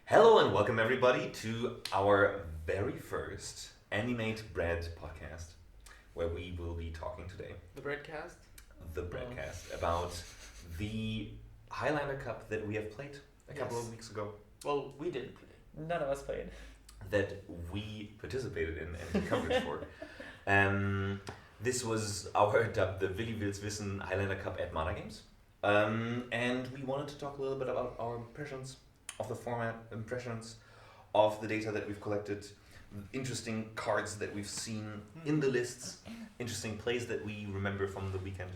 Hello and welcome everybody to our very first Animate Bread podcast, where we will be talking today, The Breadcast? the Breadcast, about the Highlander Cup that we have played a couple of weeks ago, Well, we didn't play. None of us played. that we participated in and did coverage for. This was our dubbed the Willy Wissen Highlander Cup at Metagames. And we wanted to talk a little bit about our impressions of the format, impressions of the data that we've collected, interesting cards that we've seen in the lists, interesting plays that we remember from the weekend,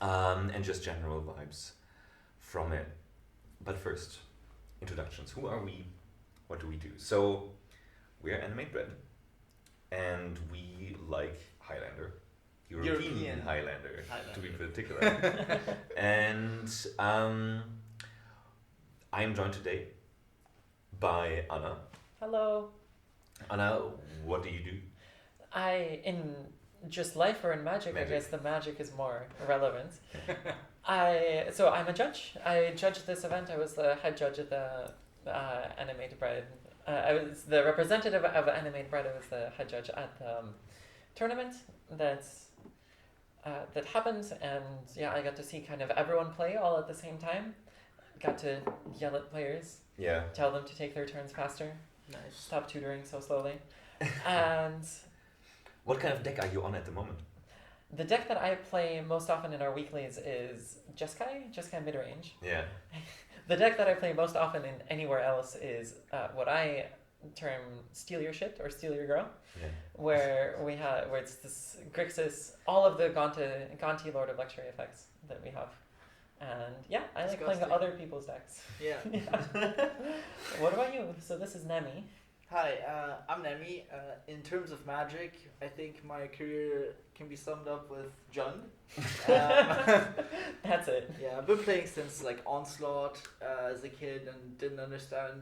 and just general vibes from it. But first, introductions. Who are we? What do we do? So, we're Animate Bread, and we like Highlander. European Highlander, to be particular. And I am joined today by Anna. Hello. Anna, what do you do? In just life or in magic, I guess the magic is more relevant. I'm a judge. I judged this event. I was the head judge at the Animated Bread. I was the representative of Animated Bread. I was the head judge at the tournament that happened, and I got to see kind of everyone play all at the same time. Got to yell at players, tell them to take their turns faster, stop tutoring so slowly. And What kind of deck are you on at the moment? the deck that I play most often in our weeklies is Jeskai midrange. Yeah. The deck that I play most often in anywhere else is what I term Steal Your Shit or Steal Your Girl, where it's this Grixis, all of the Gonti Lord of Luxury effects that we have. And I like playing other people's decks. Yeah. What about you? So this is Nemi. Hi, I'm Nemi. In terms of magic, I think my career can be summed up with Jund. That's it. Yeah, I've been playing since Onslaught as a kid and didn't understand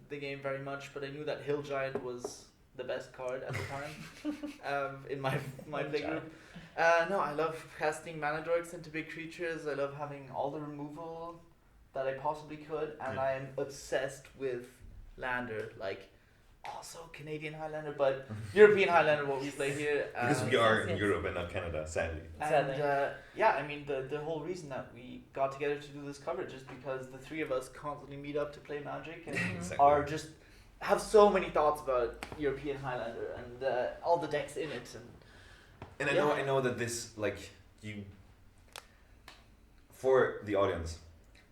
the game very much, but I knew that Hill Giant was the best card at the time in my play group. No, I love casting mana dorks into big creatures. I love having all the removal that I possibly could, and I'm obsessed with Lander, also Canadian Highlander, but European Highlander, what we play here. Because we are in Europe and not Canada, sadly. And the whole reason that we got together to do this coverage is because the three of us constantly meet up to play Magic and are just have so many thoughts about European Highlander and all the decks in it. And I know that this, you... For the audience,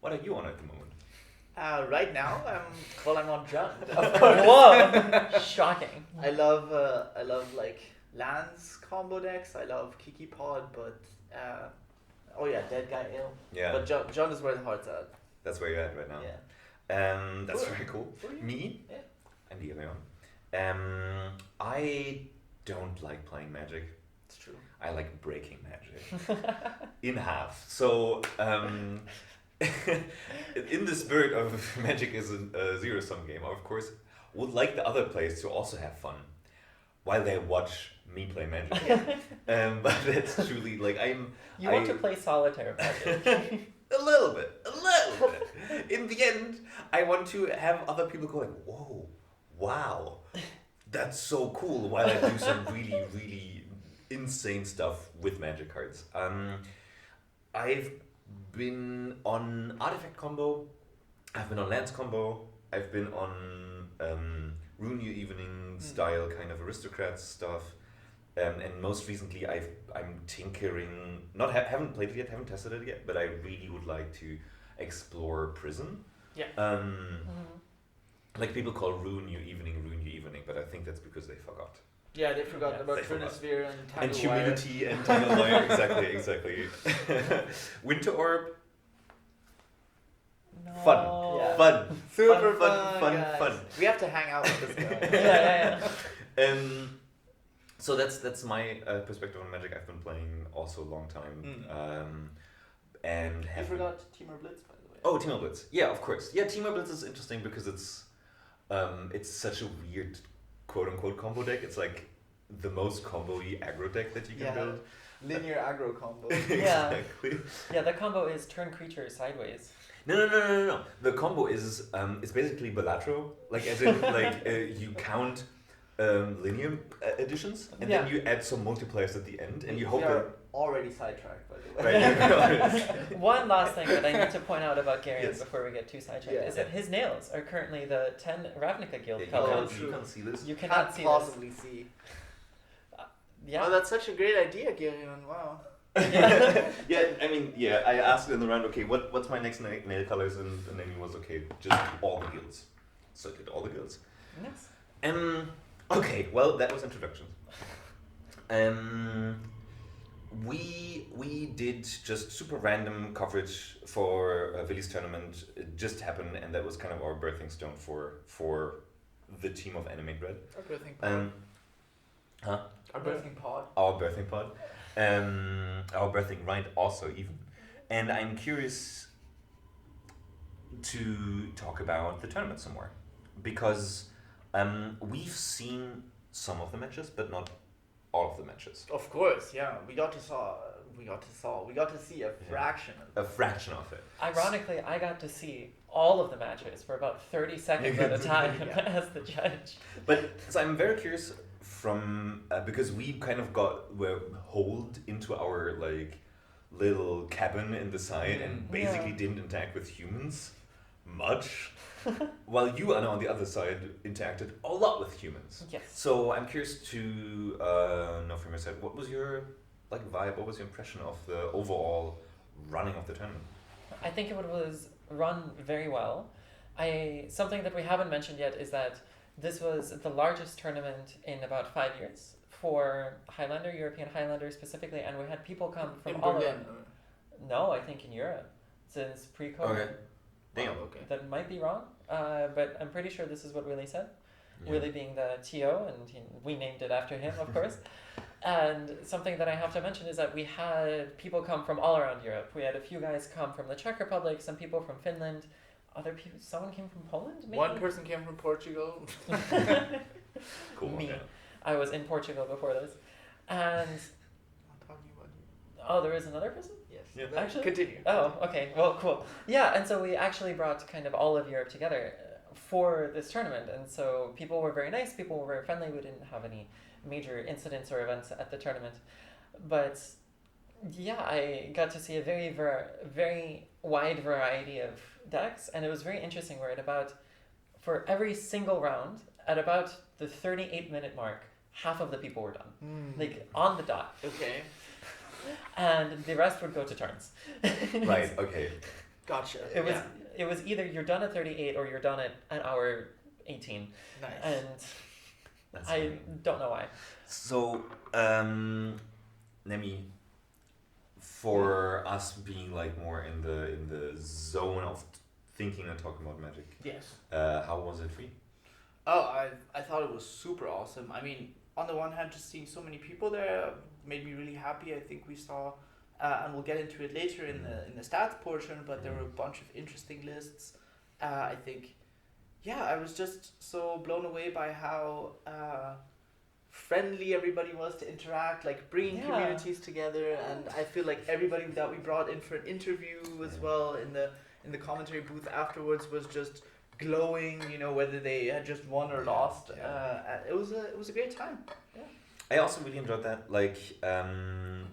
what are you on at the moment? Right now, I'm on Jund. Whoa! Shocking. I love lands combo decks. I love Kiki Pod, but Dead Guy Ale. Yeah. But Jund is where the heart's at. That's where you're at right now. Yeah. That's very cool. Me? Yeah. I'm Diego. I don't like playing Magic. It's true. I like breaking Magic in half. So, in the spirit of Magic is a zero-sum game, I of course would like the other players to also have fun while they watch me play Magic. But that's truly You want to play solitaire Magic. A little bit. In the end, I want to have other people go whoa, wow, that's so cool, while I do some really, really insane stuff with Magic cards. I've been on Artifact combo, I've been on Lands combo, I've been on Rune Your Evening style kind of aristocrats stuff, and most recently I'm tinkering, haven't played it yet, haven't tested it yet, but I really would like to explore Prison. Yeah. People call Rune Your Evening, but I think that's because they forgot. Yeah, they forgot about Trinisphere and Tangle And Humidity and Tangle Wire, exactly. Winter Orb. No. Fun. Super fun. We have to hang out with this guy. So that's my perspective on Magic. I've been playing also a long time. And You forgot Temur Blitz, by the way. Oh, Temur Blitz. Yeah, of course. Yeah, Temur Blitz is interesting because it's such a weird quote-unquote combo deck. It's the most combo-y aggro deck that you can build. Linear aggro combo. Exactly. Yeah, the combo is turn creature sideways. No. The combo is it's basically Balatro, like as in like you count linear additions, and then you add some multipliers at the end, and you hope that. Already sidetracked, by the way. Right. One last thing that I need to point out about Garion Yes. before we get too sidetracked is that his nails are currently the 10 Ravnica Guild You colors. can't see this. You cannot see possibly see. Yeah. Oh, that's such a great idea, Garion. Wow. Yeah, I asked in the round, okay, what's my next nail colors, and then he was okay, just all the guilds. So I did all the guilds. Yes. Okay, well, that was introduction. We did just super random coverage for Willy's tournament. It just happened, and that was kind of our birthing stone for the team of Anime Bread. Our birthing pod. Our birthing pod. Our birthing pod. Our birthing ride also even. And I'm curious to talk about the tournament some more, because we've seen some of the matches, but not all of the matches. Of course, yeah. We got to see a fraction of it. A fraction of it. Ironically, I got to see all of the matches for about 30 seconds at a time as the judge. But so I'm very curious from because we kind of were holed into our like little cabin in the side and basically didn't interact with humans much, while you on the other side interacted a lot with humans. Yes. So I'm curious to know from your side, what was your vibe? What was your impression of the overall running of the tournament? I think it was run very well. Something that we haven't mentioned yet is that this was the largest tournament in about 5 years for Highlander, European Highlander specifically, and we had people come from in all Berlin. around. No, I think in Europe, since pre-COVID. Okay. Damn. Oh, okay. That might be wrong, but I'm pretty sure this is what Willy said. Yeah. Willy being the TO, and we named it after him, of course. And something that I have to mention is that we had people come from all around Europe. We had a few guys come from the Czech Republic, some people from Finland, other people. Someone came from Poland. Maybe? One person came from Portugal. Cool. Me. Yeah. I was in Portugal before this, and I'm talking about you. oh, there is another person. Yes. Yeah. Actually? Continue. Oh, okay. Well, cool. Yeah, and so we actually brought kind of all of Europe together for this tournament, and so people were very nice. People were very friendly. We didn't have any major incidents or events at the tournament, but yeah, I got to see a very wide variety of decks, and it was very interesting. We're at about, for every single round, at about the 38-minute mark, half of the people were done, like on the dot. Okay. And the rest would go to turns. Right. Okay. Gotcha. It was either you're done at 38 or you're done at an hour 18, Nice. and That's I funny. don't know why. So, Nemi, for us being like more in the zone of thinking and talking about Magic, Yes. how was it for you? Oh, I thought it was super awesome. I mean, on the one hand, just seeing so many people there made me really happy. I think we saw, and we'll get into it later in the stats portion, but there were a bunch of interesting lists. I think, yeah, I was just so blown away by how friendly everybody was to interact, like bringing communities together, and I feel like everybody that we brought in for an interview as well in the commentary booth afterwards was just glowing, you know, whether they had just won or lost. It was a great time. Yeah. I also really enjoyed that. Like,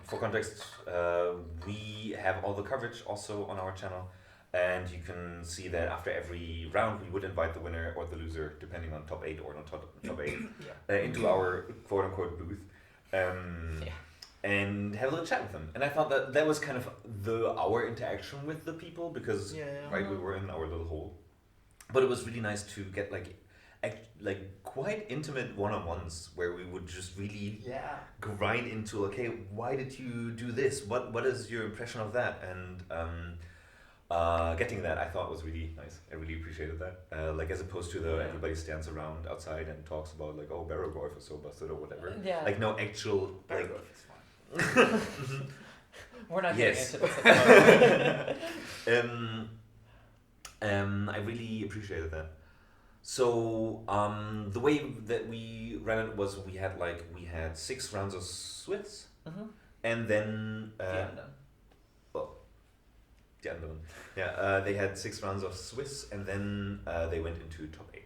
for context, we have all the coverage also on our channel, and you can see that after every round we would invite the winner or the loser, depending on top 8 or not top 8, into our quote-unquote booth. And have a little chat with them. And I thought that was kind of our interaction with the people, because right, we were in our little hole. But it was really nice to get like quite intimate one-on-ones where we would just really grind into, okay, why did you do this? What is your impression of that? And getting that, I thought was really nice. I really appreciated that. Like, as opposed to everybody stands around outside and talks about like, oh, Barrow Golf is so busted or whatever. Yeah. Like, no actual Barrow like. Golf is fine. We're not Yes. getting into this at the moment. I really appreciated that. So the way that we ran it was we had 6 rounds of Swiss, and then the anderen. They had 6 rounds of Swiss, and then they went into top 8.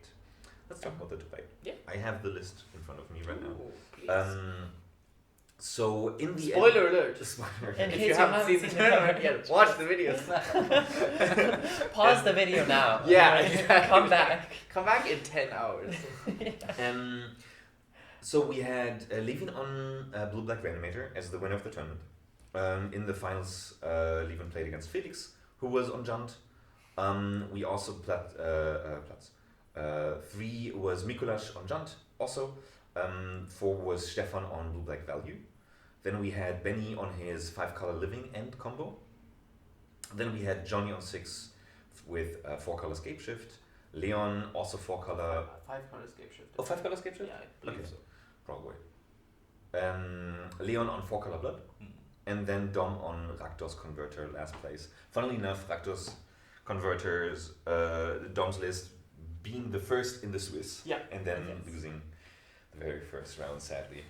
Let's talk about the top 8. Yeah. I have the list in front of me right now. Please. So in the Spoiler alert. Spoiler. In If case you haven't seen the tournament yet, watch the videos. Pause the video now. Yeah, exactly. Come back. Come back in 10 hours. So we had Levin on Blue Black Reanimator as the winner of the tournament. In the finals, Levin played against Felix, who was on Junt. We also Platz. 3 was Mikuláš on Junt, also. 4 was Stefan on Blue Black Value. Then we had Benny on his 5-color Living End combo. Then we had Johnny on 6 with 4-color Scape Shift. Leon also 4-color. 5-color Scape Shift. Oh, 5-color Scape Shift? Yeah, I believe Okay. so. Wrong way. Leon on 4-color Blood. And then Dom on Rakdos Converter, last place. Funnily enough, Rakdos Converters, Dom's list being the first in the Swiss. Yeah. And then losing the very first round, sadly.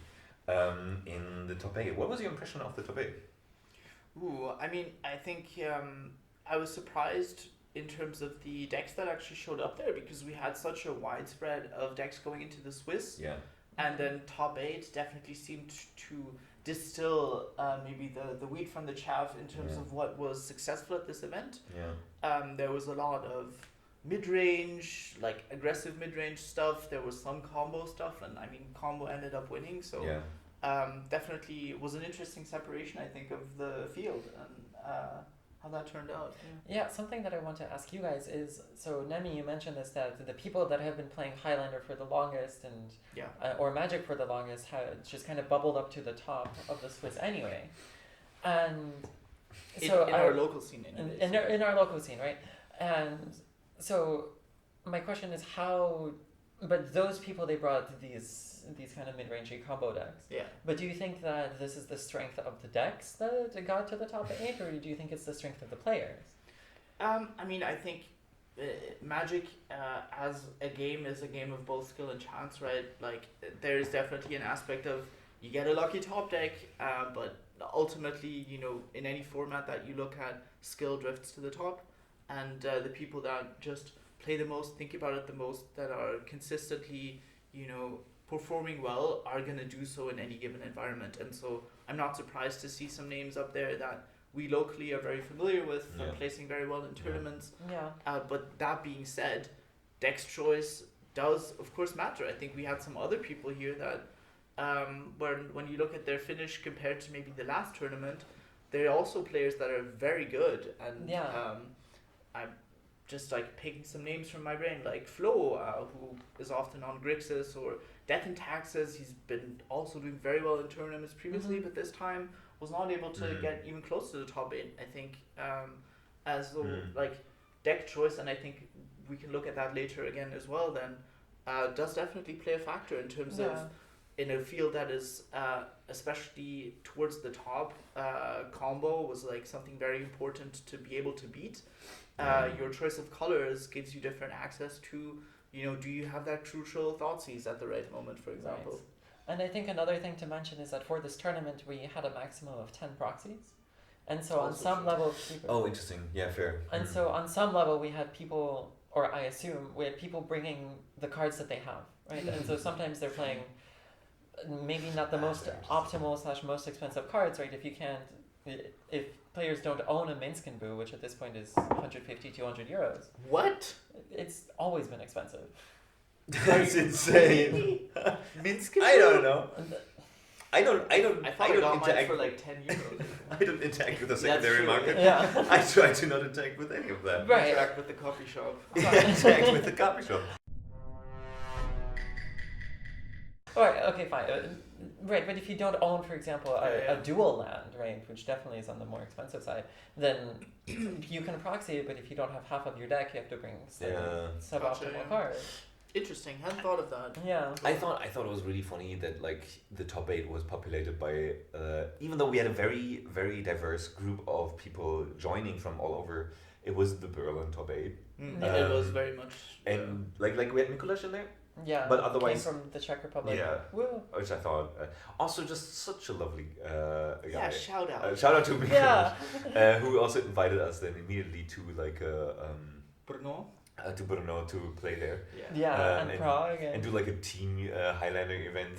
In the top 8. What was your impression of the top 8? Ooh, I mean, I think I was surprised in terms of the decks that actually showed up there, because we had such a widespread of decks going into the Swiss. Yeah. And then top 8 definitely seemed to distill maybe the wheat from the chaff in terms of what was successful at this event. Yeah. There was a lot of mid-range, like aggressive mid-range stuff. There was some combo stuff, and I mean, combo ended up winning. So definitely was an interesting separation, I think, of the field and how that turned out. Yeah, something that I want to ask you guys is, so Nemi, you mentioned this, that the people that have been playing Highlander for the longest and or Magic for the longest have just kind of bubbled up to the top of the Swiss anyway. And so in our local scene, in our local scene, right? And so my question is how, but those people, they brought these kind of mid-rangey combo decks. Yeah. But do you think that this is the strength of the decks that got to the top 8, or do you think it's the strength of the players? I mean, I think Magic as a game is a game of both skill and chance, right? Like, there's definitely an aspect of you get a lucky top deck, but ultimately, you know, in any format that you look at, skill drifts to the top, and the people that just play the most, think about it the most, that are consistently, you know, performing well, are going to do so in any given environment. And so I'm not surprised to see some names up there that we locally are very familiar with, placing very well in tournaments. Yeah. But that being said, deck's choice does, of course, matter. I think we had some other people here that, when you look at their finish compared to maybe the last tournament, they're also players that are very good. And I'm just like picking some names from my brain, like Flo, who is often on Grixis, or Death and Taxes. He's been also doing very well in tournaments previously, but this time was not able to get even close to the top 8. I think as though like deck choice, and I think we can look at that later again as well, then does definitely play a factor in terms of, in a field that is especially towards the top, combo was like something very important to be able to beat. Your choice of colors gives you different access to, you know, do you have that crucial Thoughtseize at the right moment, for example. Right. And I think another thing to mention is that for this tournament we had a maximum of 10 proxies. And so on some level... Oh, interesting. Yeah, fair. And so on some level we had people, or I assume, we had people bringing the cards that they have, right? And so sometimes they're playing maybe not the most optimal / most expensive cards, right? If players don't own a Minskin Boo, which at this point is 150, 200 euros. What? It's always been expensive. That's insane. Minskin? I don't know. I thought I got mine for like 10 euros. I don't interact with the secondary market. Yeah. I try to not interact with any of that. Right. Interact with the coffee shop. Interact with the coffee shop. Alright, okay, fine. Right, but if you don't own, for example, a dual land, right, which definitely is on the more expensive side, then you can proxy it, but if you don't have half of your deck, you have to bring suboptimal cards. Interesting. Hadn't thought of that. Yeah. I thought it was really funny that like the top 8 was populated by even though we had a very, very diverse group of people joining from all over, it was the Berlin top 8. It was very much. And like we had Mikuláš in there. Yeah, but otherwise, came from the Czech Republic. Yeah, Woo. which I thought also just such a lovely guy. Yeah, shout out. Shout out to Mikuláš, Yeah. who also invited us then immediately to like Brno. To Brno to play there. Yeah, and Prague and do like a team Highlander event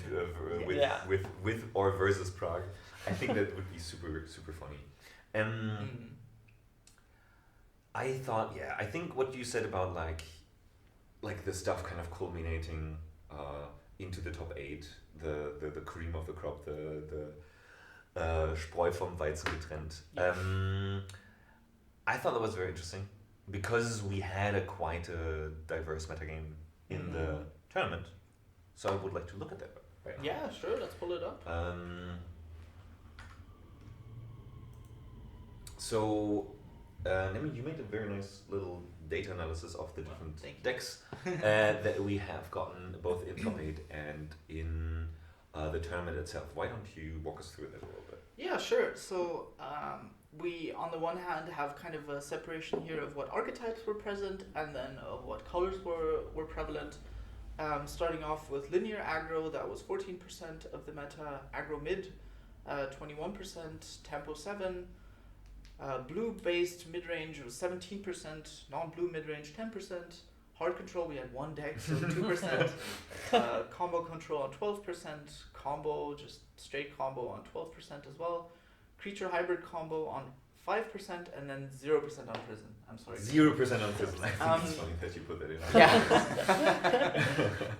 Yeah. with or versus Prague. I think that would be super funny. I thought, I think what you said about like the stuff kind of culminating into the top 8, the cream of the crop, the Spreu vom Weizen getrennt. I thought that was very interesting because we had quite a diverse metagame in the tournament. So I would like to look at that right now. Yeah, sure. Let's pull it up. So, Nemi, you made a very nice little data analysis of the different decks that we have gotten both in top 8 and in the tournament itself. Why don't you walk us through that a little bit? Yeah, sure. So we, on the one hand, have kind of a separation here of what archetypes were present and then of what colors were prevalent. Starting off with linear aggro, that was 14% of the meta. Aggro mid, 21%. Tempo 7. Blue-based mid-range was 17%. Non-blue mid-range 10%. Hard control, we had one deck, so 2%. Combo control on 12%. Combo, just straight combo on 12% as well. Creature hybrid combo on 5% and then 0% on prison. I'm sorry. 0% on prison. I think it's funny that you put that in.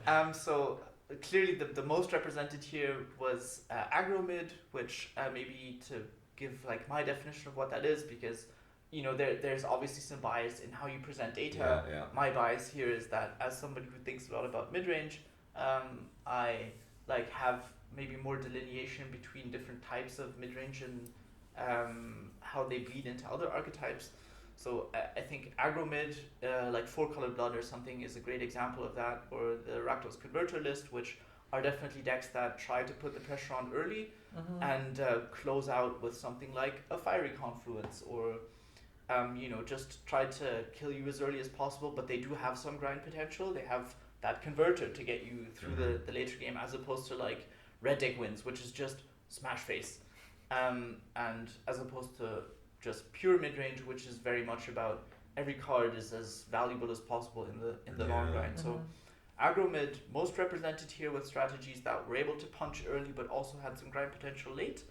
Yeah. So clearly the most represented here was aggro mid, which maybe to give like my definition of what that is, because you know there's obviously some bias in how you present data. Yeah. My bias here is that as somebody who thinks a lot about mid-range, I like have maybe more delineation between different types of mid-range and how they bleed into other archetypes. So I think aggro mid, like 4-color blood or something, is a great example of that, or the Rakdos converter list, which are definitely decks that try to put the pressure on early and close out with something like a fiery confluence, or just try to kill you as early as possible, but they do have some grind potential. They have that converter to get you through the later game, as opposed to like red deck wins, which is just smash face, and as opposed to just pure mid-range, which is very much about every card is as valuable as possible in the long grind. So aggro mid, most represented here with strategies that were able to punch early but also had some grind potential late.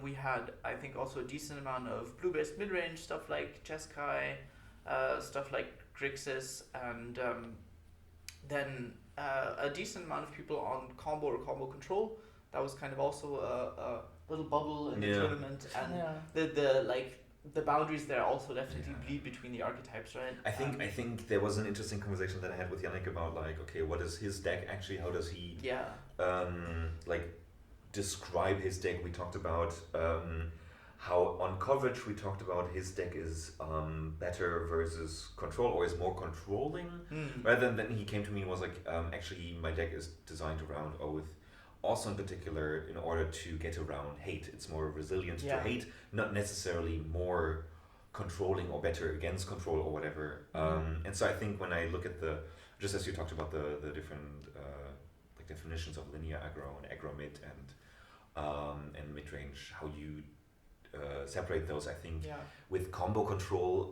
We had, I think, also a decent amount of blue-based mid-range, stuff like Jeskai, stuff like Grixis, and then a decent amount of people on combo or combo control. That was kind of also a little bubble in the tournament, and the boundaries there also definitely bleed between the archetypes, right? I think there was an interesting conversation that I had with Yannick about like, okay, what is his deck actually? How does he describe his deck? We talked about how on coverage we talked about his deck is better versus control, or is more controlling, rather than he came to me and was like, actually my deck is designed around Oath, also in particular in order to get around hate. It's more resilient to hate, not necessarily more controlling or better against control or whatever. And so I think when I look at just as you talked about the different like definitions of linear aggro and aggro mid and mid range, how you separate those, I think with combo control,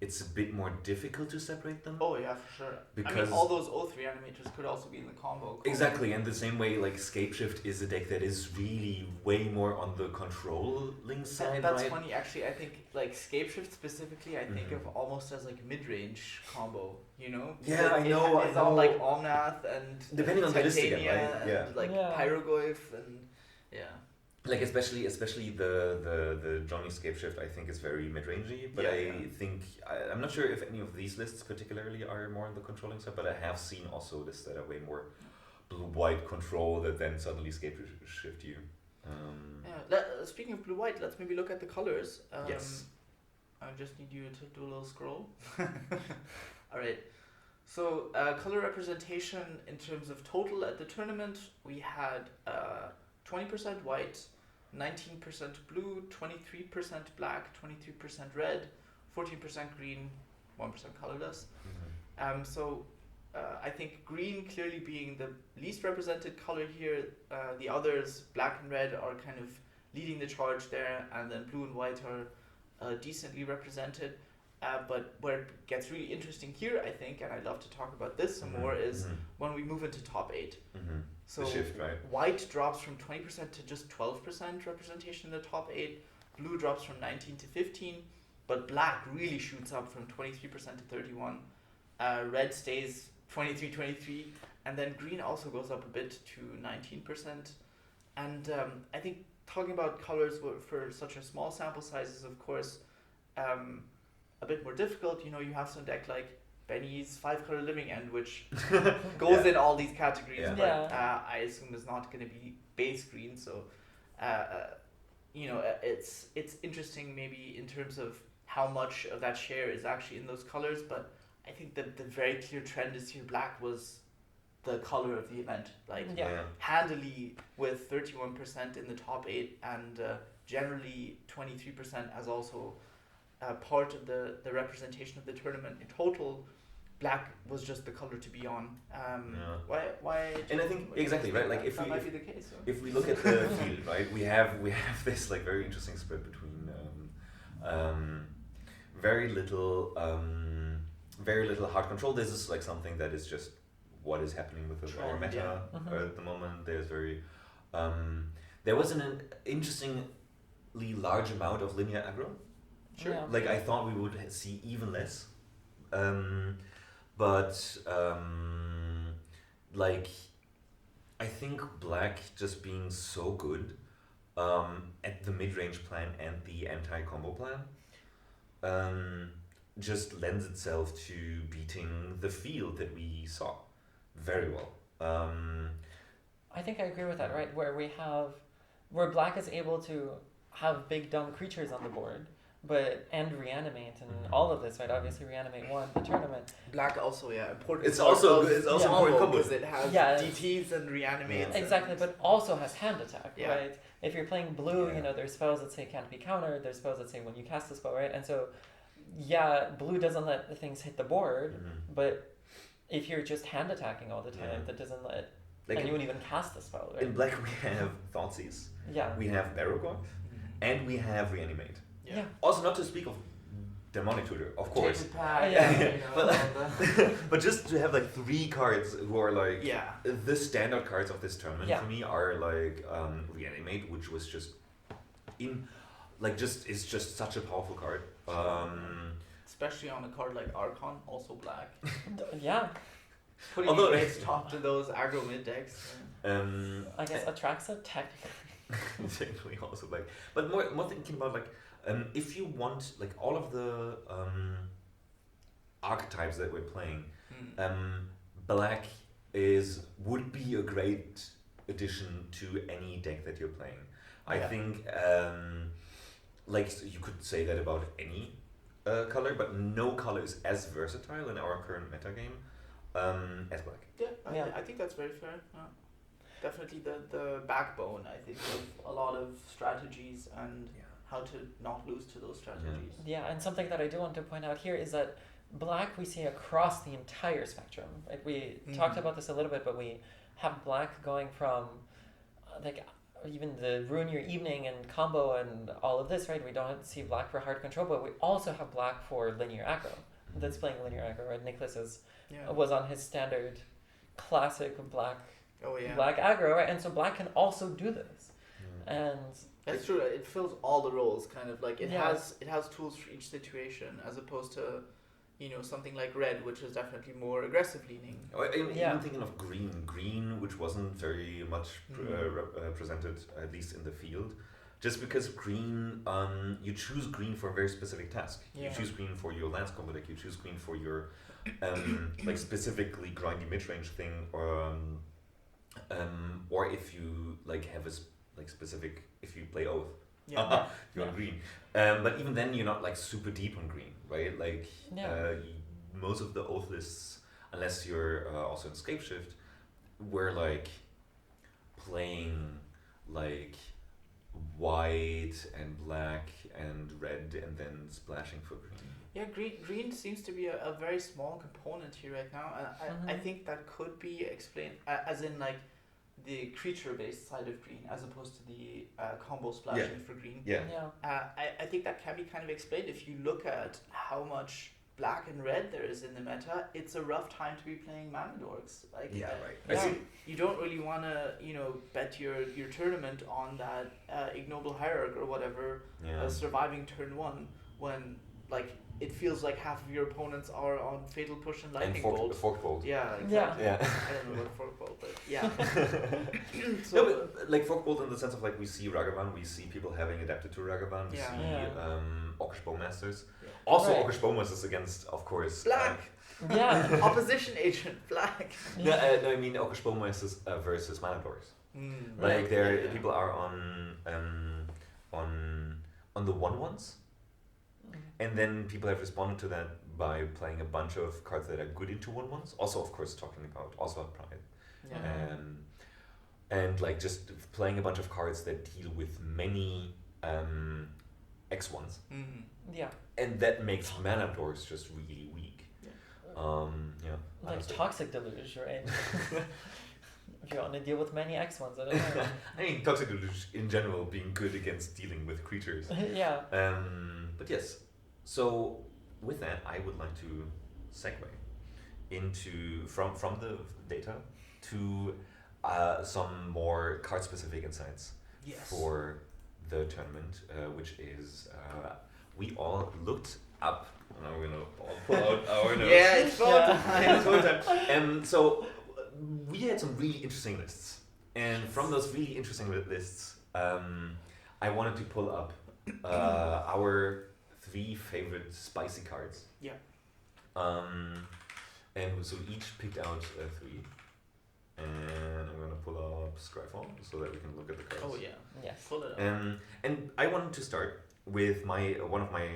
it's a bit more difficult to separate them. Oh yeah, for sure. Because I mean, all those O3 animators could also be in the combo. Exactly, and the same way like Scapeshift is a deck that is really way more on the controlling side. That's funny, actually. I think like Scapeshift specifically, I think of almost as like mid-range combo. You know? Yeah, I know. It's all like Omnath and depending on the list again, right? And like Pyrogoyf and like especially the Johnny Scapeshift, I think is very mid-rangey, but I'm not sure if any of these lists particularly are more on the controlling side, but I have seen also lists that are way more blue-white control that then suddenly Scapeshift you. Speaking of blue-white, let's maybe look at the colors. Yes. I just need you to do a little scroll. All right. So color representation in terms of total at the tournament, we had 20% white, 19% blue, 23% black, 23% red, 14% green, 1% colorless. Mm-hmm. So I think green clearly being the least represented color here. The others, black and red, are kind of leading the charge there, and then blue and white are decently represented. But where it gets really interesting here, I think, and I'd love to talk about this some more, is when we move into top 8. Mm-hmm. So the shift, right? White drops from 20% to just 12% representation in the top 8. Blue drops from 19 to 15, but black really shoots up from 23% to 31. Red stays 23, and then green also goes up a bit to 19%. And I think talking about colors for such a small sample size is, of course, a bit more difficult. You know, you have some deck like Benny's 5-color Living End, which goes in all these categories, but I assume is not going to be base green. So, it's interesting maybe in terms of how much of that share is actually in those colors. But I think that the very clear trend is here. Black was the color of the event, handily with 31% in the top 8, and generally 23% as also part of the representation of the tournament. In total, black was just the color to be on. Why? And I think exactly right. Like if might be the case. If we look at the field, right, we have this like very interesting split between very little hard control. This is like something that is just what is happening with our meta at the moment. There's very there was an interestingly large amount of linear aggro. Sure. Yeah. Like I thought we would see even less, like I think black just being so good at the mid-range plan and the anti-combo plan just lends itself to beating the field that we saw very well. I think I agree with that, right? Where black is able to have big dumb creatures on the board, and reanimate and all of this, right? Obviously, reanimate won the tournament. Black also, important. It's also good. It's also important combo because it has DTs and reanimates. Exactly, but also has hand attack, Yeah. right? If you're playing blue, there's spells that say can't be countered. There's spells that say when you cast a spell, right? And so, blue doesn't let the things hit the board, but if you're just hand attacking all the time, that doesn't let anyone even cast the spell, right? In black, we have Thoughtseize. Yeah. We have Barrowgorth, and we have Reanimate. Yeah. Also, not to speak of Demonic Tutor, of course. But just to have like 3 cards who are like the standard cards of this tournament for me are like Reanimate, which was just is just such a powerful card. Especially on a card like Archon, also black. Yeah. Putting a great stop to those aggro mid decks. I guess Atraxa technically. Technically also black. But more thinking about like if you want like all of the archetypes that we're playing, black would be a great addition to any deck that you're playing. I think like you could say that about any color, but no color is as versatile in our current metagame as black. I think that's very fair. Definitely the backbone, I think, of a lot of strategies and how to not lose to those strategies. Yeah, and something that I do want to point out here is that black we see across the entire spectrum. Right? We talked about this a little bit, but we have black going from like even the Ruin Your Evening and combo and all of this, right? We don't see black for hard control, but we also have black for linear aggro. That's playing linear aggro, right? Nicholas was on his standard classic black aggro, right? And so black can also do this. And that's true. It fills all the roles, kind of like it has tools for each situation, as opposed to something like red, which is definitely more aggressive leaning. Even thinking of green, which wasn't very much presented, at least in the field, just because green, you choose green for a very specific task. You choose green for your lance combo deck. You choose green for your like specifically grindy mid-range thing, or if you like have a specific, if you play Oath, you're on green. But even then, you're not like super deep on green, right? Like most of the Oath lists, unless you're also in Scapeshift, were like playing like white and black and red and then splashing for green. Yeah, green seems to be a very small component here right now, and I think that could be explained as in like the creature-based side of green as opposed to the combo splashing for green. Yeah. I think that can be kind of explained if you look at how much black and red there is in the meta. It's a rough time to be playing mana dorks. Like, you don't really want to, bet your tournament on that ignoble hierarch or whatever surviving turn one when like it feels like half of your opponents are on fatal push and lightning bolt. Fork bolt. Yeah, exactly. Yeah. I don't know about fork bolt, but yeah. So, no, but like fork bolt in the sense of like we see Ragavan, we see people having adapted to Ragavan, we see Orcish Bowmasters. Yeah. Also Orcish Bowmasters against, of course, black. Opposition agent black. No, I mean Orcish Bowmasters versus Mana Dorks. Like people are on the 1/1s. And then people have responded to that by playing a bunch of cards that are good into 1/1s. Also, of course, talking about Oswald Pride. And like just playing a bunch of cards that deal with many X1s. Yeah. And that makes mana doors just really weak. Like Toxic Deluge, right? If you want to deal with many X1s, I don't know. I mean, Toxic Deluge in general being good against dealing with creatures. Yeah. But yes. So with that, I would like to segue into from the data to some more card-specific insights for the tournament, which is we all looked up. Now we're gonna all pull out our notes. Yeah, it's photo time. It's photo time. So we had some really interesting lists, and from those really interesting lists, I wanted to pull up our 3 favorite spicy cards. Yeah. And so each picked out 3. And I'm gonna pull up Scryfall so that we can look at the cards. Oh yeah. Yes. Pull it up. And I wanted to start with one of my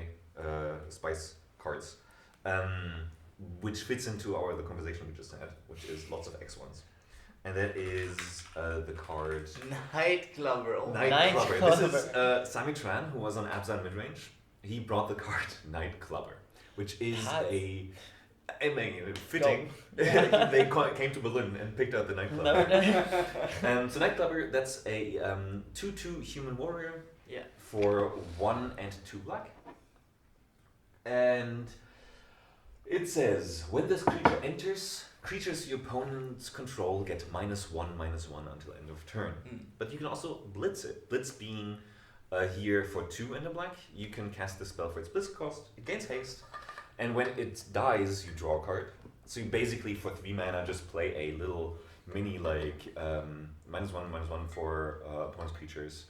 spice cards, which fits into the conversation we just had, which is lots of X1s. And that is the card Night Clubber. Night Clubber. This is Sami Tran, who was on Abzan midrange. He brought the card Night Clubber, which is fitting. They came to Berlin and picked out the Night Clubber. So Night Clubber, that's a 2/2 human warrior for 1 and 2 black. And it says, when this creature enters, creatures your opponents control get -1/-1 until end of turn. But you can also blitz it. Blitz being here for 2 and a black, you can cast the spell for its blitz cost, it gains haste, and when it dies, you draw a card. So you basically, for 3 mana, just play a little mini, like, -1/-1 for opponent's creatures,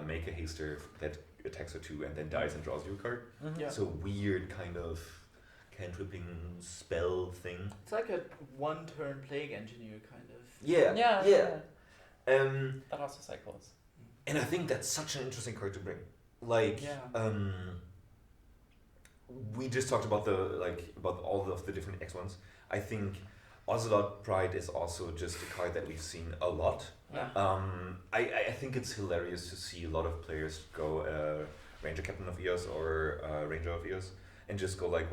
make a haster that attacks for 2 and then dies and draws you a card. So weird kind of cantripping spell thing. It's like a 1-turn Plague Engineer kind of. Yeah. That also cycles. And I think that's such an interesting card to bring. Like, we just talked about about all of the different X1s. I think Ocelot Pride is also just a card that we've seen a lot. I think it's hilarious to see a lot of players go Ranger Captain of Eos or Ranger of Eos and just go like,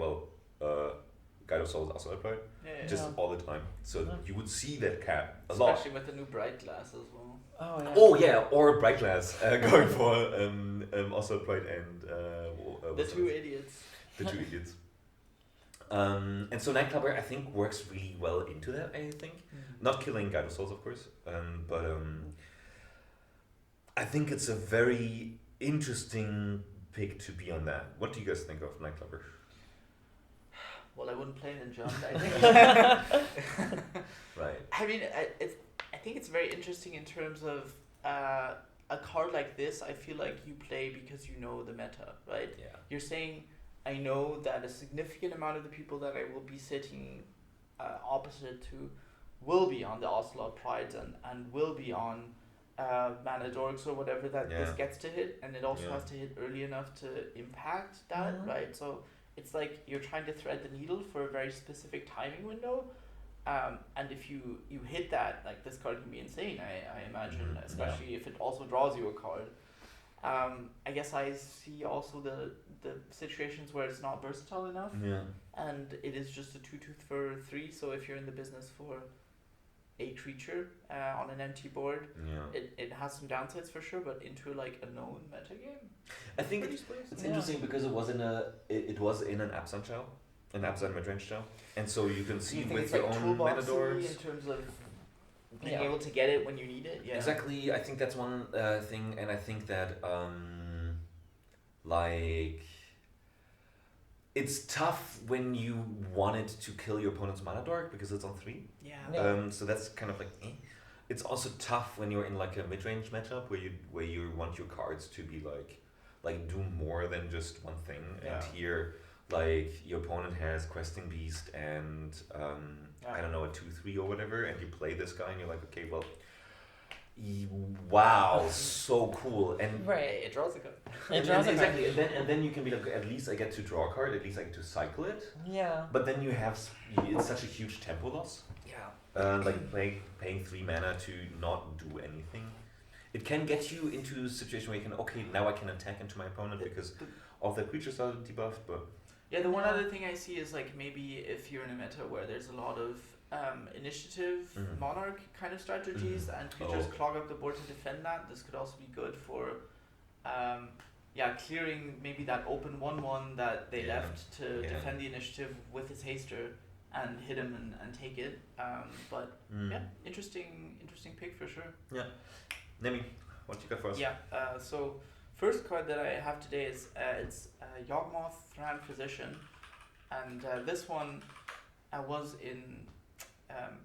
Guide of Souls Ocelot Pride, just all the time. So you would see that cat a lot. Especially with the new Bright Glass as well. Oh yeah, or Bright Glass going for Ocelot Pride and the 2 idiots. The 2 idiots. And so Night Clubber, I think, works really well into that, I think. Not killing Guide of Souls, of course, but I think it's a very interesting pick to be on that. What do you guys think of Night Clubber? Well, I wouldn't play it in Jund, I think. Right. I mean, I think it's very interesting in terms of a card like this. I feel like you play because you know the meta, right? Yeah. You're saying, I know that a significant amount of the people that I will be sitting opposite to will be on the Ocelot Prides and will be on Mana Dorks or whatever that this gets to hit, and it also has to hit early enough to impact that, right? So it's like you're trying to thread the needle for a very specific timing window, and if you hit that, like, this card can be insane, I imagine, especially if it also draws you a card. I guess I see also the situations where it's not versatile enough, and it is just a 2/2 for 3. So if you're in the business for a creature on an empty board, it has some downsides for sure, but into like a known metagame, I think it's interesting because it was in an Absan shell, an Absan midrange shell, and so you can see with your like own Matadors in terms of being able to get it when you need it. Yeah. Exactly, I think that's one thing, and I think that like it's tough when you wanted to kill your opponent's mana dork because it's on 3. Yeah. So that's kind of like It's also tough when you're in like a mid-range matchup where you want your cards to be like do more than just one thing. Yeah. And here, like your opponent has Questing Beast and I don't know, a 2/3 or whatever, and you play this guy and you're like, okay, well, wow, so cool. And right, it draws a card. Exactly, and then you can be like, at least I get to draw a card, at least I get to cycle it. Yeah. But then you have it's such a huge tempo loss. Yeah. Like paying 3 mana to not do anything. It can get you into a situation where you can, okay, now I can attack into my opponent because all the creatures are debuffed, but yeah, the one other thing I see is like maybe if you're in a meta where there's a lot of initiative monarch kind of strategies and creatures clog up the board to defend that, this could also be good for clearing maybe that open 1/1 that they left to defend the initiative with his haster and hit him and take it. Interesting pick for sure. Yeah. Nemi, what you got for us? Yeah, so first card that I have today is it's Yawgmoth Thran Physician, and this one was in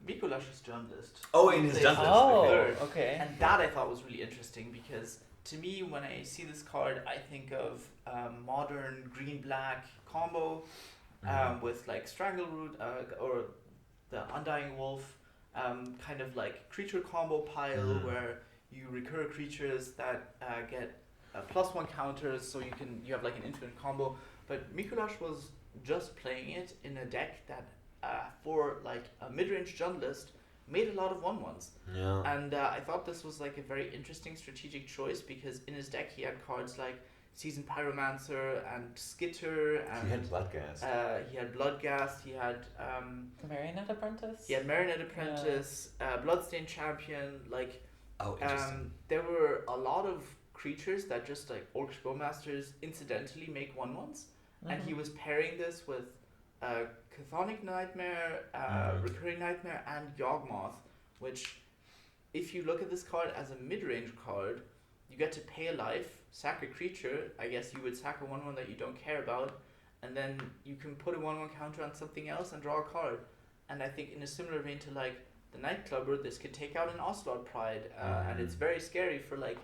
Mikulash's Jund list. Oh, in his Jund list. Oh, okay. And that I thought was really interesting because to me, when I see this card, I think of modern green-black combo with like Strangleroot or the Undying Wolf, kind of like creature combo pile where you recur creatures that get +1 counters, so you have like an infinite combo. But Mikulash was just playing it in a deck that for like a mid-range Jund list made a lot of 1/1s. Yeah. And I thought this was like a very interesting strategic choice because in his deck he had cards like Seasoned Pyromancer and Skitter, and he had Bloodghast. He had Marionette Apprentice. He had Marionette Apprentice, Bloodstained Champion. Like, interesting. there were a lot of creatures that just like Orcish Bowmasters incidentally make 1/1s, and he was pairing this with Chthonic Nightmare, Recurring Nightmare, and Yawgmoth, which, if you look at this card as a mid-range card, you get to pay a life, sack a creature. I guess you would sack a 1/1 that you don't care about, and then you can put a 1/1 counter on something else and draw a card. And I think in a similar vein to like the Nightclubber, this could take out an Ocelot Pride, and it's very scary for like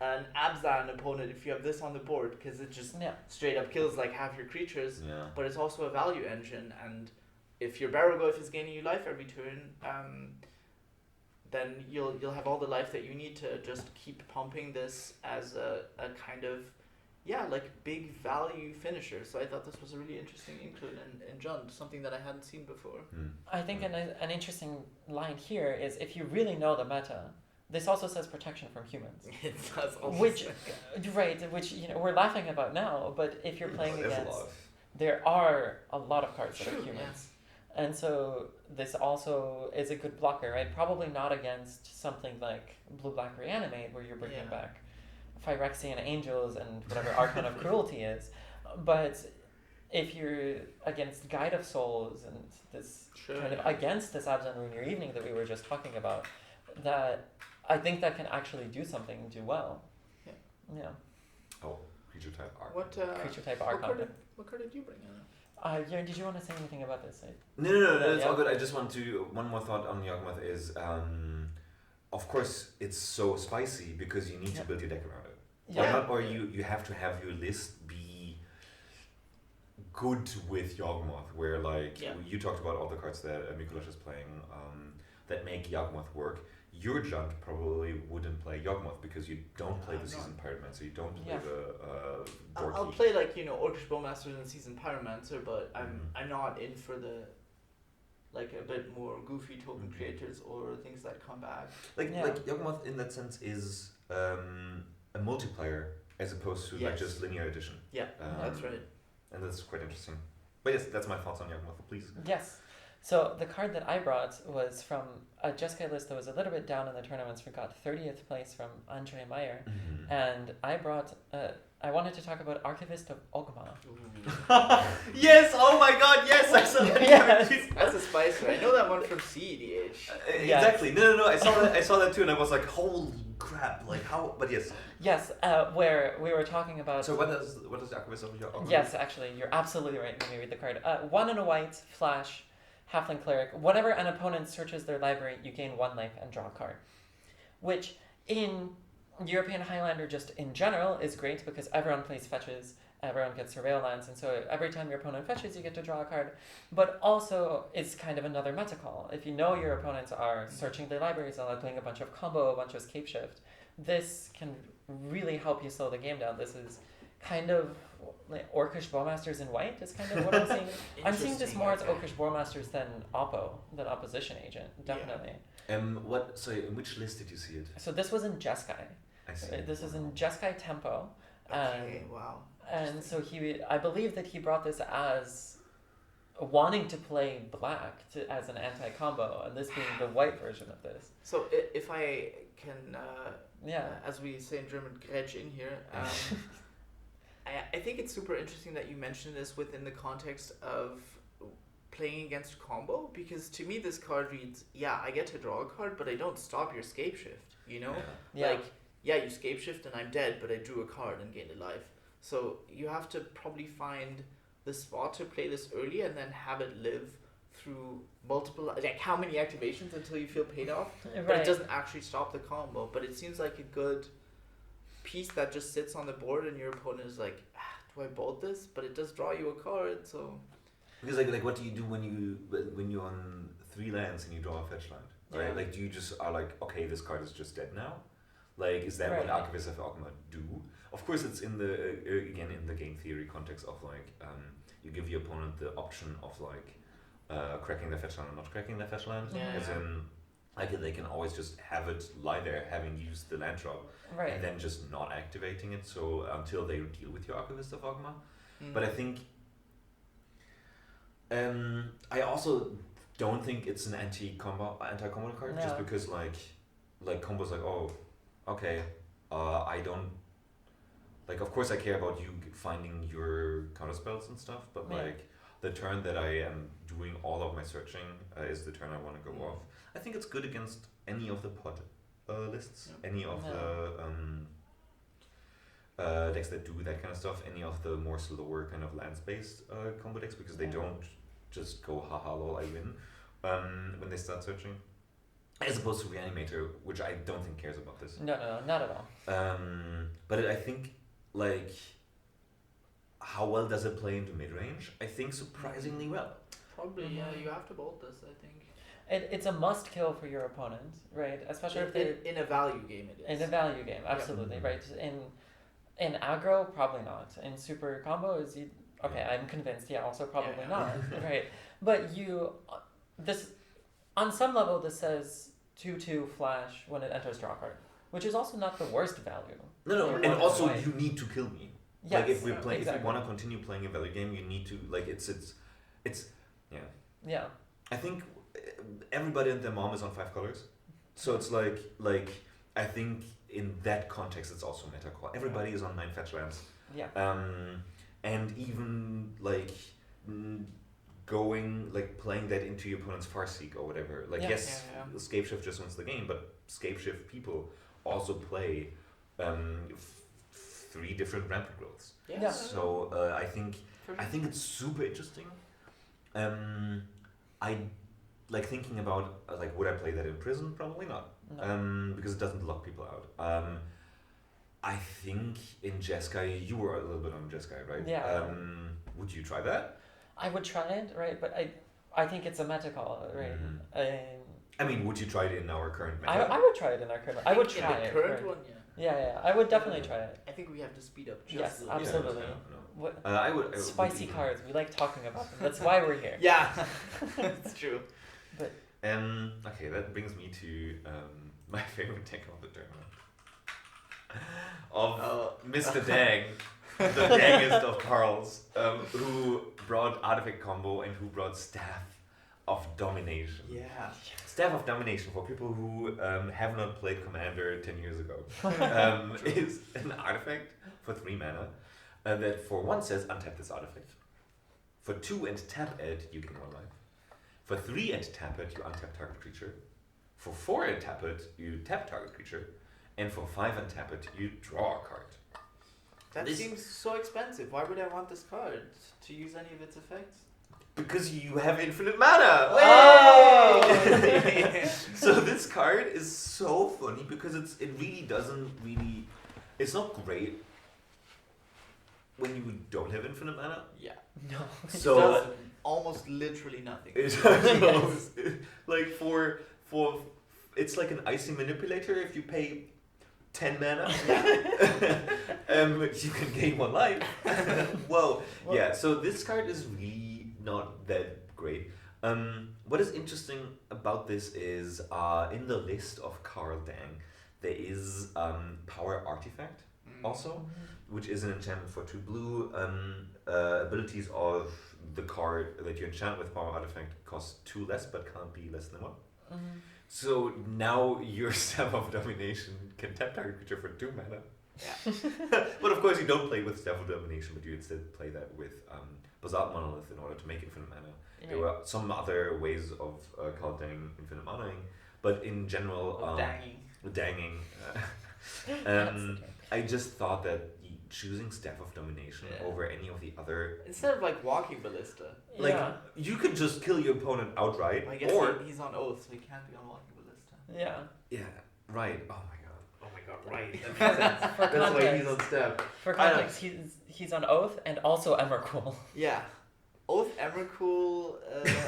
an Abzan opponent if you have this on the board, because it just straight up kills like half your creatures. Yeah. But it's also a value engine, and if your Barrowglyph is gaining you life every turn, then you'll have all the life that you need to just keep pumping this as a kind of like big value finisher. So I thought this was a really interesting include in Jund, something that I hadn't seen before. I think an interesting line here is if you really know the meta, this also says protection from humans. It does also which we're laughing about now, but if you're playing against, there are a lot of cards that are humans. Yes. And so this also is a good blocker, right? Probably not against something like Blue-Black Reanimate, where you're bringing back Phyrexian Angels and whatever Archon of Cruelty is. But if you're against Guide of Souls and this kind of against this Abzan Ruin Your Evening that we were just talking about, that I think that can actually do something and do well. Yeah. Oh, creature type Archon. Creature type Archon. What card did you bring in? Did you want to say anything about this? No, it's all good. I just want to, one more thought on Yawgmoth is, of course, it's so spicy because you need to build your deck around it. Or you have to have your list be good with Yawgmoth, where like you talked about all the cards that Mikulash is playing that make Yawgmoth work. Your Jund probably wouldn't play Yawgmoth because you don't play the Seasoned Pyromancer, you don't play the Dorky. I'll play like Orcish Bowmasters and Seasoned Pyromancer, but I'm not in for the like a bit more goofy token creators or things that come back. Like Yawgmoth in that sense is a multiplayer as opposed to like Yes. just linear addition. Yeah, that's right. And that's quite interesting. But yes, that's my thoughts on Yawgmoth, please. Yes. So the card that I brought was from a Jeskai list that was a little bit down in the tournaments. We got 30th place from Andre Meyer. And I brought, I wanted to talk about Archivist of Ogma. Yes! Oh my god, yes! I saw that. Yes. That's a spicer. I know that one from CEDH. Exactly. No. I saw that too, and I was like, holy crap! Like how? But yes. Yes, where we were talking about. So what does the Archivist of Ogma? Yes, actually, you're absolutely right. Let me read the card. 1 and a white, flash, Halfling Cleric. Whenever an opponent searches their library, you gain 1 life and draw a card. Which, in European Highlander, just in general, is great because everyone plays fetches, everyone gets surveil lands, and so every time your opponent fetches, you get to draw a card. But also, it's kind of another meta call. If you know your opponents are searching their libraries and are playing a bunch of combo, a bunch of scape shift, this can really help you slow the game down. This is kind of like Orcish Bowmasters in white is kind of what I'm seeing. I'm seeing this more as Orcish Bowmasters than opposition agent, definitely. So in which list did you see it? So this was in Jeskai. I see. This is in Jeskai Tempo. Okay, wow. And so I believe that he brought this as wanting to play black as an anti-combo, and this being the white version of this. So if I can, as we say in German, grätsch in here, I think it's super interesting that you mentioned this within the context of playing against combo, because to me this card reads, I get to draw a card, but I don't stop your scape shift, you know? Yeah. Like, you scape shift and I'm dead, but I drew a card and gained a life. So you have to probably find the spot to play this early and then have it live through multiple, like how many activations until you feel paid off, but it doesn't actually stop the combo. But it seems like a good piece that just sits on the board and your opponent is like, do I bolt this? But it does draw you a card, so... Because like what do you do when you're on 3 lands and you draw a fetch land? Right? Yeah. Like do you just are like, okay, this card is just dead now? Like is that what Archivists of Ogma do? Of course it's in the again in the game theory context of like you give your opponent the option of like cracking their fetch land or not cracking their fetch land. As in like they can always just have it lie there having used the land drop and then just not activating it so until they deal with your Archivist of Ogma. But I think I also don't think it's an anti-combo card just because like combo's like, oh, okay, I don't like, of course I care about you finding your counter spells and stuff, but like the turn that I am doing all of my searching is the turn I want to go off. I think it's good against any of the pod lists, any of the decks that do that kind of stuff, any of the more slower kind of lands-based combo decks, because they don't just go haha lol I win when they start searching, as opposed to Reanimator, which I don't think cares about this. No, not at all. But I think like how well does it play into mid-range? I think surprisingly well. Probably, you have to bolt this, I think. It's a must kill for your opponent, right? Especially if they in a value game it is. In a value game, absolutely, right? In aggro, probably not. In super combo, I'm convinced, also probably not, right? But this, on some level, this says 2/2 flash when it enters draw card, which is also not the worst value. No, and also you need to kill me. Yes, like if we play, if we want to continue playing a value game, you need to like it's Yeah. I think everybody and their mom is on 5 colors, so it's like I think in that context it's also meta core. Everybody is on 9 fetch lands. Yeah. And even like going like playing that into your opponent's Farseek or whatever. Like Scape Shift just wins the game, but Scape Shift people also play 3 different rampant growths. Yeah. So I think it's super interesting. I like thinking about like would I play that in prison? Probably not. No. Because it doesn't lock people out. I think in Jeskai you were a little bit on Jeskai, right? Yeah. Would you try that? I would try it, right? But I think it's a meta call, right? I mean, would you try it in our current meta? I would try it in our current. I would try it. Current one, Yeah, I would definitely try it. I think we have to speed up just yes, a little absolutely. No. I would spicy cards. We like talking about them. That's why we're here. Yeah, it's true. But okay, that brings me to my favorite deck of the tournament. of Mr. Dang, the dangest of Carls, who brought Artifact Combo and who brought Staff of Domination. Yeah. Staff of Domination, for people who have not played Commander 10 years ago, is an artifact for 3 mana that for 1 says untap this artifact. For 2 and tap it, you gain 1 life. For 3 and tap it, you untap target creature. For 4 and tap it, you tap target creature. And for 5 and tap it, you draw a card. That seems so expensive. Why would I want this card to use any of its effects? Because you have infinite mana! Oh! So this card is so funny because it really doesn't really... It's not great when you don't have infinite mana. Yeah. No. So It does almost literally nothing. It does like for it's like an icy manipulator. If you pay 10 mana, you can gain 1 life. Whoa. Yeah, so this card is really not that great. What is interesting about this is in the list of Carl Dang, there is Power Artifact also, which is an enchantment for 2 blue. Abilities of the card that you enchant with Power Artifact cost 2 less, but can't be less than 1. So now your Staff of Domination can tap target creature for 2 mana. Yeah. But of course you don't play with Staff of Domination, but you instead play that with Basalt Monolith in order to make infinite mana. Yeah. There were some other ways of culting infinite manaing, but in general, danging. I just thought that choosing Staff of Domination over any of the other... Instead of like Walking Ballista. Like, you could just kill your opponent outright. I guess or he's on Oath, so he can't be on Walking Ballista. Yeah. Yeah, right. Oh my god, right. For That's why he's context, on Staff. for context he's on Oath and also Emrakul. Yeah. Oath, Emrakul,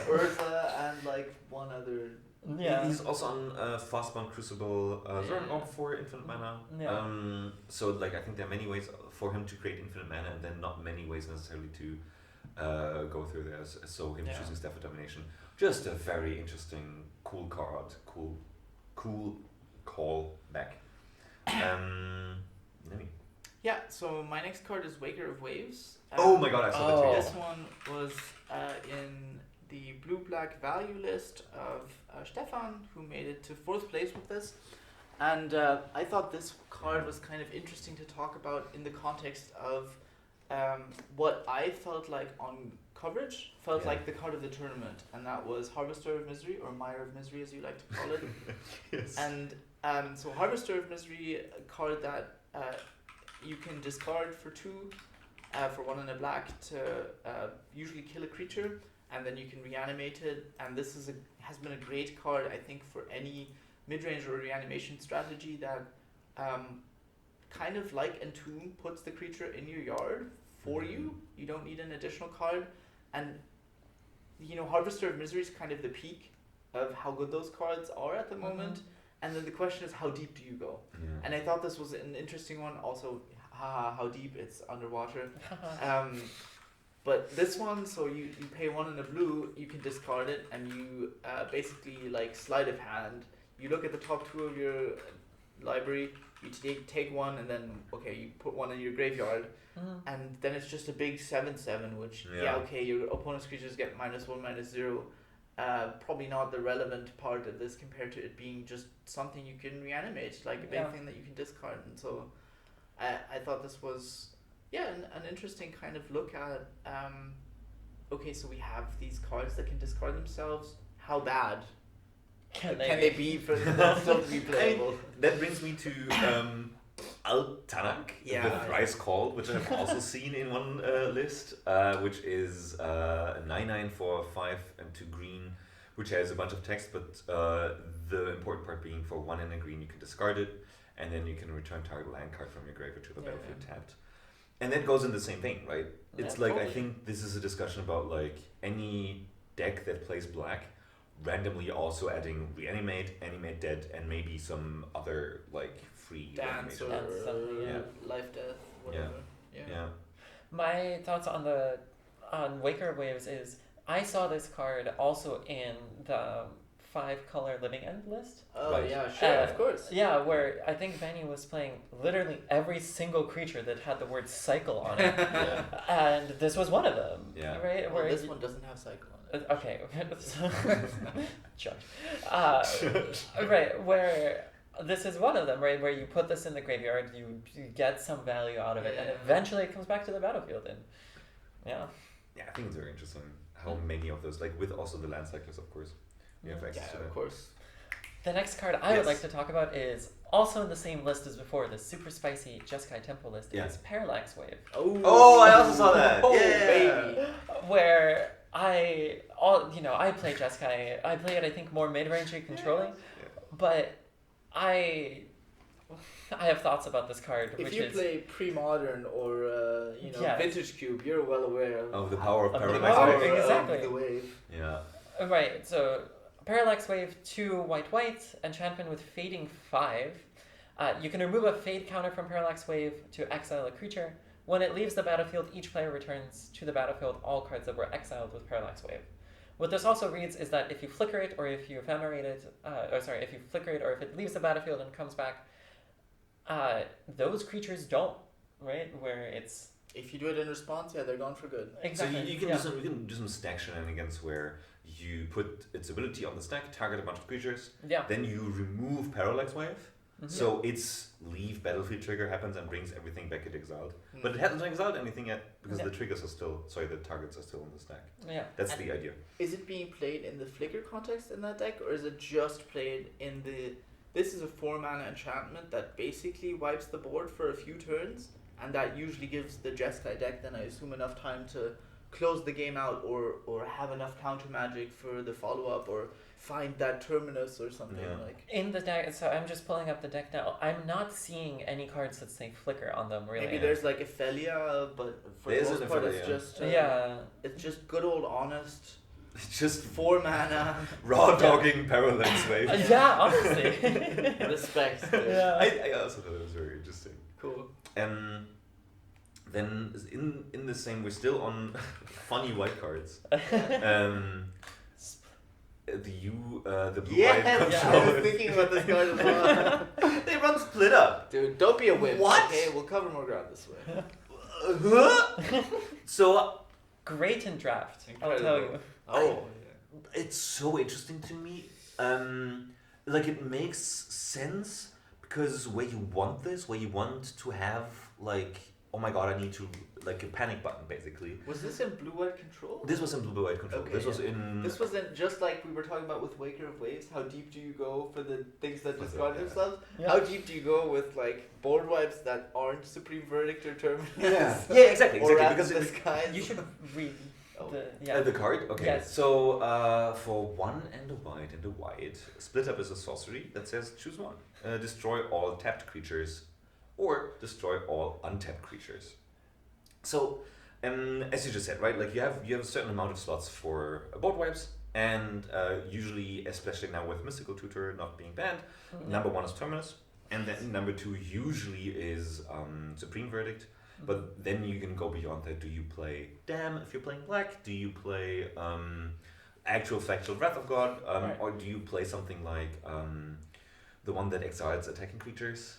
Urza, and like one other... Yeah. He's also on Fastbound Crucible, Zerg for infinite mana. Yeah. So like I think there are many ways for him to create infinite mana, and then not many ways necessarily to go through there. So him choosing Staff of Domination, just a very interesting, cool card, cool call back. Nemi. Yeah, so my next card is Waker of Waves. Oh my god, I saw that too. This one was in the blue-black value list of Stefan, who made it to 4th place with this. And I thought this card was kind of interesting to talk about in the context of what I felt like on coverage, like the card of the tournament, and that was Harvester of Misery, or Mire of Misery as you like to call it. Yes. And so Harvester of Misery, a card that you can discard for 2, for 1 and a black to usually kill a creature, and then you can reanimate it. And this has been a great card, I think, for any mid-range or reanimation strategy that kind of like Entomb puts the creature in your yard for you. You don't need an additional card. And, you know, Harvester of Misery is kind of the peak of how good those cards are at the moment. And then the question is, how deep do you go? Yeah. And I thought this was an interesting one. Also, how deep, it's underwater. But this one, so you pay 1 and a blue, you can discard it, and you basically like sleight of hand. You look at the top 2 of your library, you take 1, and then you put 1 in your graveyard, and then it's just a big 7/7, which your opponent's creatures get -1, -0. Probably not the relevant part of this compared to it being just something you can reanimate, like a big thing that you can discard. And so I thought this was an interesting kind of look at so we have these cards that can discard themselves. How bad can they be for them still to be playable? That brings me to Al-Tanak, the Thrice Called, which I've also seen in one list, which is a 9/9 for 5 and 2 green, which has a bunch of text, but the important part being for 1 and a green you can discard it, and then you can return target land card from your graveyard to the battlefield tapped. And that goes in the same vein, right? It's like, totally. I think this is a discussion about like any deck that plays black randomly also adding reanimate, animate dead, and maybe some other like free dance or life death, whatever. Yeah. My thoughts on Waker of Waves is I saw this card also in the 5-color Living End list. Oh, Right. yeah, sure, of course. Yeah, where I think Benny was playing literally every single creature that had the word cycle on it. Yeah. And this was one of them. Yeah. Right? Well, Where this you- one doesn't have cycle on it. Okay. Judge. Right, where this is one of them, right? Where you put this in the graveyard, you get some value out of it, and Yeah. eventually it comes back to the battlefield. And yeah. Yeah, I think it's very interesting how many of those, like with also the land cyclers, of course, we have access to Yeah, that. of course. The next card I Yes. would like to talk about is also in the same list as before, the super spicy Jeskai Temple list. Yeah. Is Parallax Wave. Oh, I also saw that. Oh, Yeah. baby. Where I play Jeskai. I play it, I think, more mid-range controlling, but I have thoughts about this card, If which you is play pre-modern or Yeah. vintage cube, you're well aware Of the power of Of the Parallax power, Wave. exactly. the wave. Yeah. right. So Parallax Wave, 2 white, enchantment with fading 5. You can remove a fade counter from Parallax Wave to exile a creature. When it leaves the battlefield, each player returns to the battlefield all cards that were exiled with Parallax Wave. What this also reads is that if you flicker it, or if you ephemerate it, if you flicker it, or if it leaves the battlefield and comes back, those creatures don't, right? Where it's If you do it in response, yeah, they're gone for good. exactly. So you can yeah. do some, you can do some stack shenanigans where you put its ability on the stack, target a bunch of creatures, Yeah. then you remove Parallax Wave. Mhm. So its leave battlefield trigger happens and brings everything back at exiled. Hmm. But it hasn't exiled anything yet because Yeah. the triggers are still, the targets are still on the stack. Yeah. That's And- the idea. Is it being played in the flicker context in that deck, or is it just played in the... This is a 4-mana enchantment that basically wipes the board for a few turns, and that usually gives the Jeskai deck then, I assume, enough time to close the game out or have enough counter magic for the follow-up or find that terminus or something Yeah. like... In the deck, so I'm just pulling up the deck now. I'm not seeing any cards that say flicker on them, really. Maybe there's like Ophelia, but for There the is most an part Ophelia, it's yeah. just... yeah. It's just good old honest It's just 4-mana raw dogging Parallax Wave. Yeah, honestly. respect. yeah. I also thought it was very interesting. Cool. Then in the same, we're still on funny white cards. The blue Yes, white I control. was thinking about this card as well. They run split up. Dude, don't be a wimp. What? Okay, we'll cover more ground this way. So Great in draft, I'll tell you. Oh, it's so interesting to me. Like it makes sense because where you want this, where you want to have like, oh my god, I need to like a panic button basically. was this in blue-white control? This was in blue white control. Okay, this was yeah. in. This wasn't just like we were talking about with Waker of Waves. How deep do you go for the things that Was it, discard yeah. themselves? Yeah. How deep do you go with like board wipes that aren't Supreme Verdict or Terminus? Yeah, exactly, Or exactly. Wrath Because of it, the Skies? You should read Oh. the the card? Okay. Yes. So for 1 and a white, split up is a sorcery that says choose one. Destroy all tapped creatures or destroy all untapped creatures. So as you just said, right? Like you have a certain amount of slots for board wipes, and usually, especially now with Mystical Tutor not being banned, number 1 is Terminus, and then number 2 usually is Supreme Verdict. But then you can go beyond that. Do you play Dam if you're playing black? Do you play actual factual Wrath of God? Right. Or do you play something like the one that exiles attacking creatures?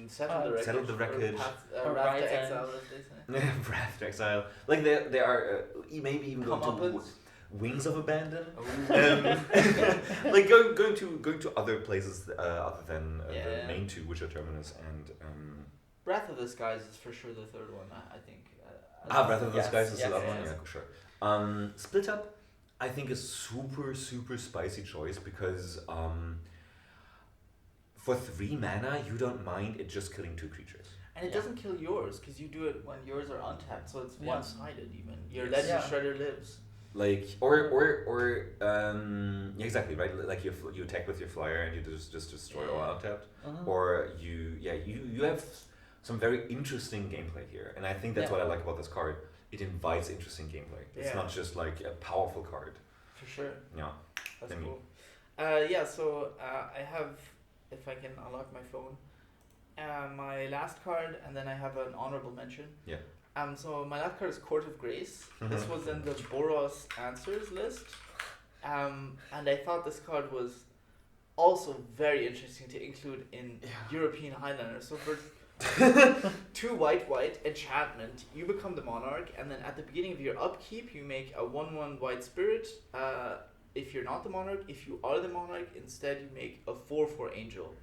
Settle the Wreckage. Or Wrath Right to End. Exile, as they say. Wrath to exile. Like there are maybe even going to Comeuppance. Wings of Abandon. Ooh. Like going to other places other than Yeah. the main 2, which are Terminus and. Wrath of the Skies is for sure the third one, I think. Wrath of the Yes, Skies is yes, the other one, yes. yeah, for sure. Split Up, I think is super spicy choice because for 3 mana you don't mind it just killing 2 creatures. And it Yeah. doesn't kill yours, because you do it when yours are untapped, so it's Yeah. one-sided even. Your Yes. Legend Yeah. Shredder lives. Like yeah, exactly, right? Like you attack with your flyer and you just destroy all untapped. Mhm. Or you have some very interesting gameplay here, and I think that's Yeah. what I like about this card. It invites interesting gameplay. It's Yeah. not just like a powerful card. For sure. Yeah. That's I mean- cool. Yeah, so I have, if I can unlock my phone, my last card, and then I have an honorable mention. Yeah. So my last card is Court of Grace. This was in the Boros Answers list. And I thought this card was also very interesting to include in European Highlander. So for 2 white enchantment, you become the monarch, and then at the beginning of your upkeep, you make a 1/1 white spirit. If you're not the monarch, if you are the monarch, instead you make a 4/4 angel,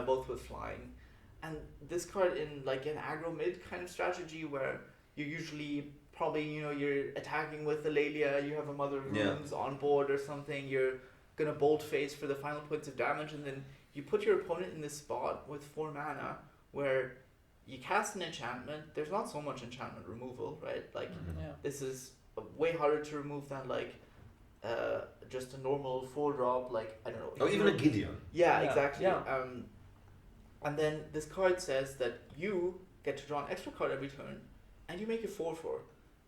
both with flying. And this card in like an aggro mid kind of strategy where you usually probably you're attacking with the Lelia, you have a Mother of Runes on board or something. You're gonna bolt face for the final points of damage, and then you put your opponent in this spot with 4 mana where you cast an enchantment. There's not so much enchantment removal, right? Like this is way harder to remove than like just a normal 4-drop, like I don't know. Or even a Gideon. Yeah, exactly. Yeah. And then this card says that you get to draw an extra card every turn, and you make a 4/4,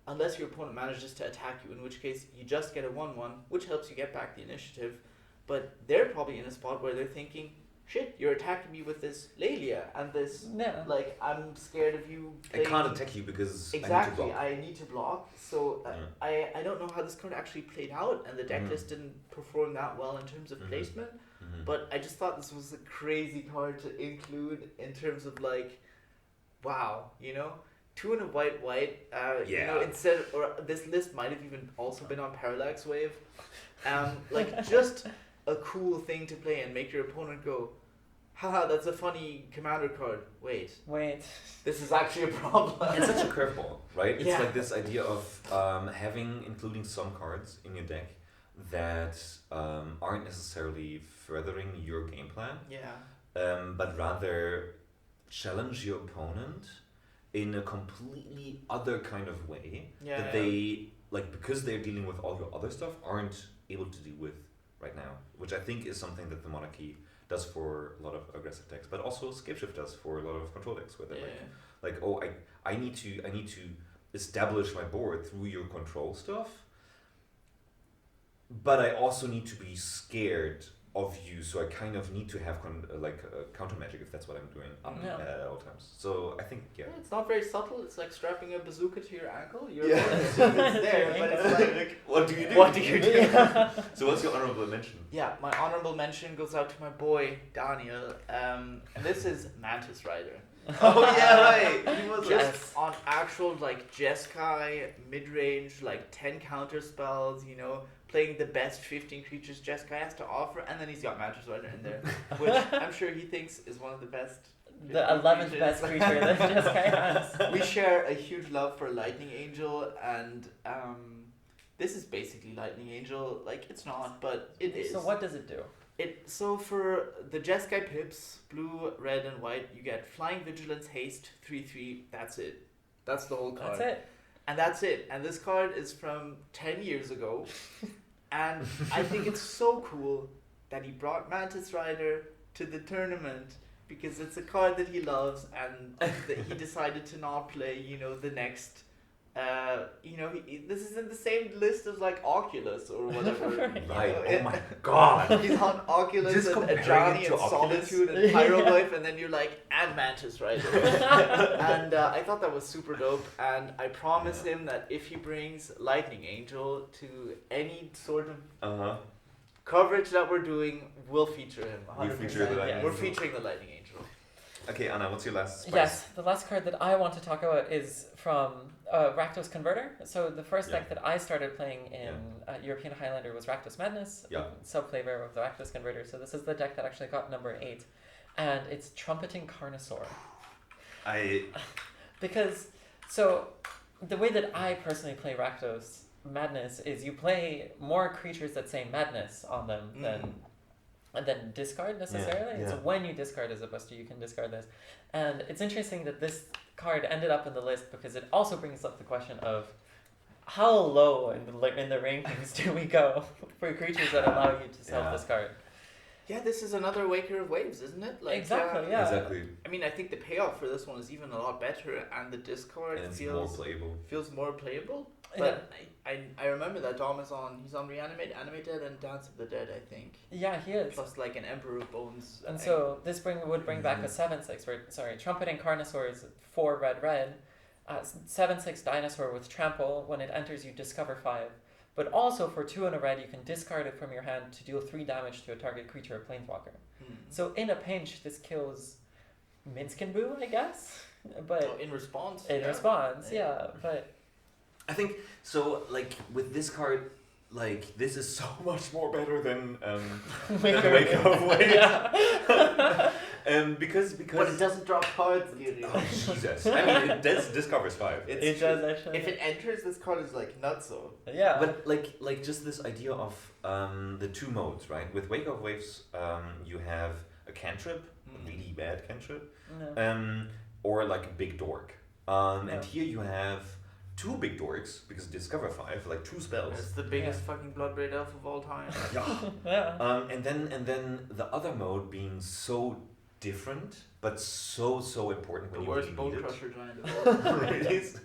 unless your opponent manages to attack you, in which case you just get a 1/1, which helps you get back the initiative. But they're probably in a spot where they're thinking, shit, you're attacking me with this Lelia and this, like, I'm scared of you. I can't attack you because exactly, I need to block. So I don't know how this card actually played out, and the deck list didn't perform that well in terms of placement. But I just thought this was a crazy card to include in terms of like, wow, 2 and a white, instead, or this list might have even also been on Parallax Wave. Like just a cool thing to play and make your opponent go, haha, that's a funny commander card. Wait. This is actually a problem. It's such a curveball, right? It's like this idea of including some cards in your deck that aren't necessarily furthering your game plan. But rather challenge your opponent in a completely other kind of way that they, like, because they're dealing with all your other stuff, aren't able to deal with right now, which I think is something that the Monarchy does for a lot of aggressive decks, but also Scapeshift does for a lot of control decks, where they're like, oh, I need to establish my board through your control stuff, but I also need to be scared of you, so I kind of need to have counter magic if that's what I'm doing at all times. So I think it's not very subtle. It's like strapping a bazooka to your ankle. You're it's there, but it's like, what do you do? What do you do? So what's your honorable mention? Yeah, my honorable mention goes out to my boy Daniel. And this is Mantis Rider. Oh yeah, right. He was just on actual like Jeskai mid-range, like 10 counter spells. Playing the best 15 creatures Jeskai has to offer, and then he's got Mantis Rider in there, which I'm sure he thinks is one of the best. The 11th best creature that Jeskai has. We share a huge love for Lightning Angel, and this is basically Lightning Angel. Like, it's not, but it is. So what does it do? So for the Jeskai pips, blue, red, and white, you get Flying Vigilance, Haste, 3/3. That's it. That's the whole card. That's it. And this card is from 10 years ago. And I think it's so cool that he brought Mantis Rider to the tournament, because it's a card that he loves, and that he decided to not play, the next, this is in the same list as like Oculus or whatever. Right. Oh my god. He's on Oculus and Ajani and Solitude and Hieroglyph, and then you're like, and Mantis Rider. And I thought that was super dope, and I promise him that if he brings Lightning Angel to any sort of coverage that we're doing, we'll feature him. 100%. We're featuring the Lightning Angel. Okay, Anna, what's your last spice? Yes, the last card that I want to talk about is from Rakdos Converter. So the first deck that I started playing in European Highlander was Rakdos Madness, sub-flavor of the Rakdos Converter. So this is the deck that actually got number 8. And it's Trumpeting Carnosaur. Because, so the way that I personally play Rakdos Madness is you play more creatures that say Madness on them than discard necessarily. So when you discard as opposed to you can discard this. And it's interesting that this card ended up in the list because it also brings up the question of how low in the rankings do we go for creatures that allow you to self-discard. Yeah, this is another Waker of Waves, isn't it? Like, exactly. I mean, I think the payoff for this one is even a lot better, and the discard feels more playable. But I remember that Dom is he's on Reanimate, Animated, and Dance of the Dead, I think. Yeah, he is. Plus like an Emperor of Bones. And so this would bring back a 7/6. Trumpeting Carnosaur is 4 red. 7/6 dinosaur with trample. When it enters, you discover 5. But also for 2 and a red, you can discard it from your hand to deal 3 damage to a target creature or planeswalker. So in a pinch, this kills Minsk and Boo, I guess. But in response. But I think so. Like with this card, like this is so much more better than Wake of Waves. Yeah. Because But it doesn't drop cards, Yuri. oh Jesus! I mean, it does. This covers 5. It does actually. If it enters, this card is like nutso. Yeah. But like just this idea of the 2 modes, right? With Wake of Waves, you have a cantrip, a really bad cantrip, No. or like a big dork. And here you have 2 big dorks because discover 5, like 2 spells. It's the biggest fucking Bloodbraid elf of all time. Yeah. And then the other mode being so different, but so important when The you worst really Bone need it. Crusher Giant of all time. It is.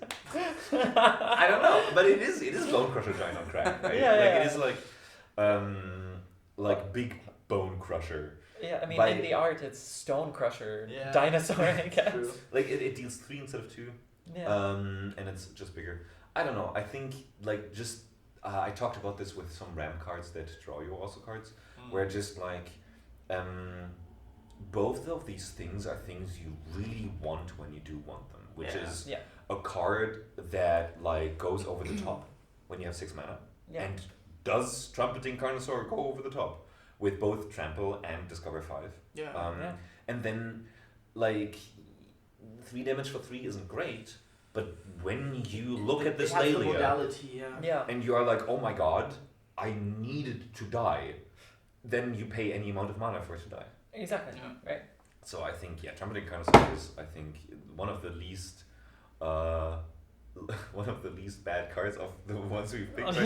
I don't know, but it is Bone Crusher Giant on crack, right? It is like big Bone Crusher. Yeah, I mean, By- in the art, it's Stone Crusher Yeah. dinosaur, I guess. True. Like it deals 3 instead of 2. Yeah. And it's just bigger. I don't know. I think like just I talked about this with some RAM cards that draw you also cards, where just like both of these things are things you really want when you do want them, which is a card that like goes over the top when you have 6 mana, and does Trumpeting Carnosaur go over the top with both Trample and Discover 5. And then like 3 damage for 3 isn't great, but when you look at this It has the Laelia modality, and you are like, oh my god, I needed to die, then you pay any amount of mana for it to die. Exactly. Right. So I think Trumpeting Carnosaur is one of the least bad cards of the ones we've picked.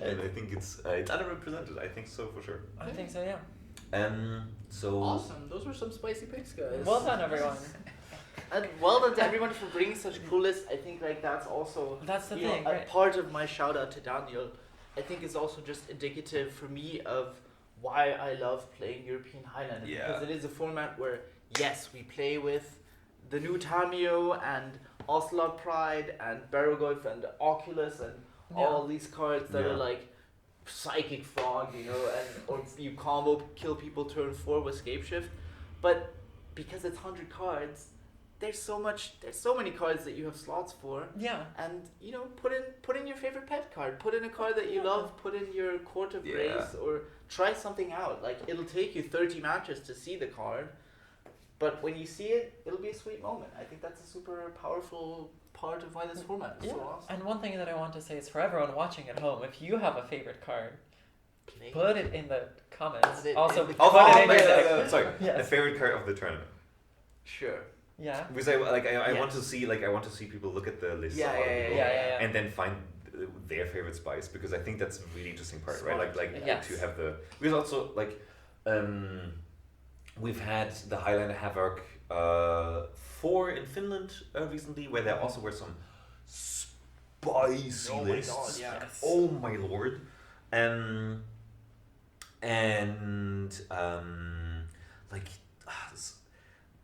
And I think it's underrepresented. I think so for sure. I think so, yeah. So awesome. Those were some spicy picks, guys. Well done, everyone. And well done to everyone for bringing such cool lists. I think like that's also That's the you thing, know, a right? part of my shout out to Daniel. I think is also just indicative for me of why I love playing European Highlander, because it is a format where yes, we play with the new Tamio and Ocelot Pride and Barrowglyph and Oculus and all these cards that are like Psychic Frog, you know, and or you combo kill people turn 4 with Scapeshift, but because it's 100 cards, there's so many cards that you have slots for. Yeah. And you know, put in your favorite pet card, put in a card that you love, put in your Court of Grace, or try something out. Like it'll take you 30 matches to see the card, but when you see it, it'll be a sweet moment. I think that's a super powerful part of why this format is so awesome. And one thing that I want to say is for everyone watching at home, if you have a favorite card, put it in the comments. The favorite card of the tournament. Sure. Yeah. Because I want to see people look at the list and then find their favorite spice, because I think that's a really interesting part, right? To have the, because also we've had the Highlander Havoc 4 in Finland recently, where there also were some spicy lists. Oh my lord.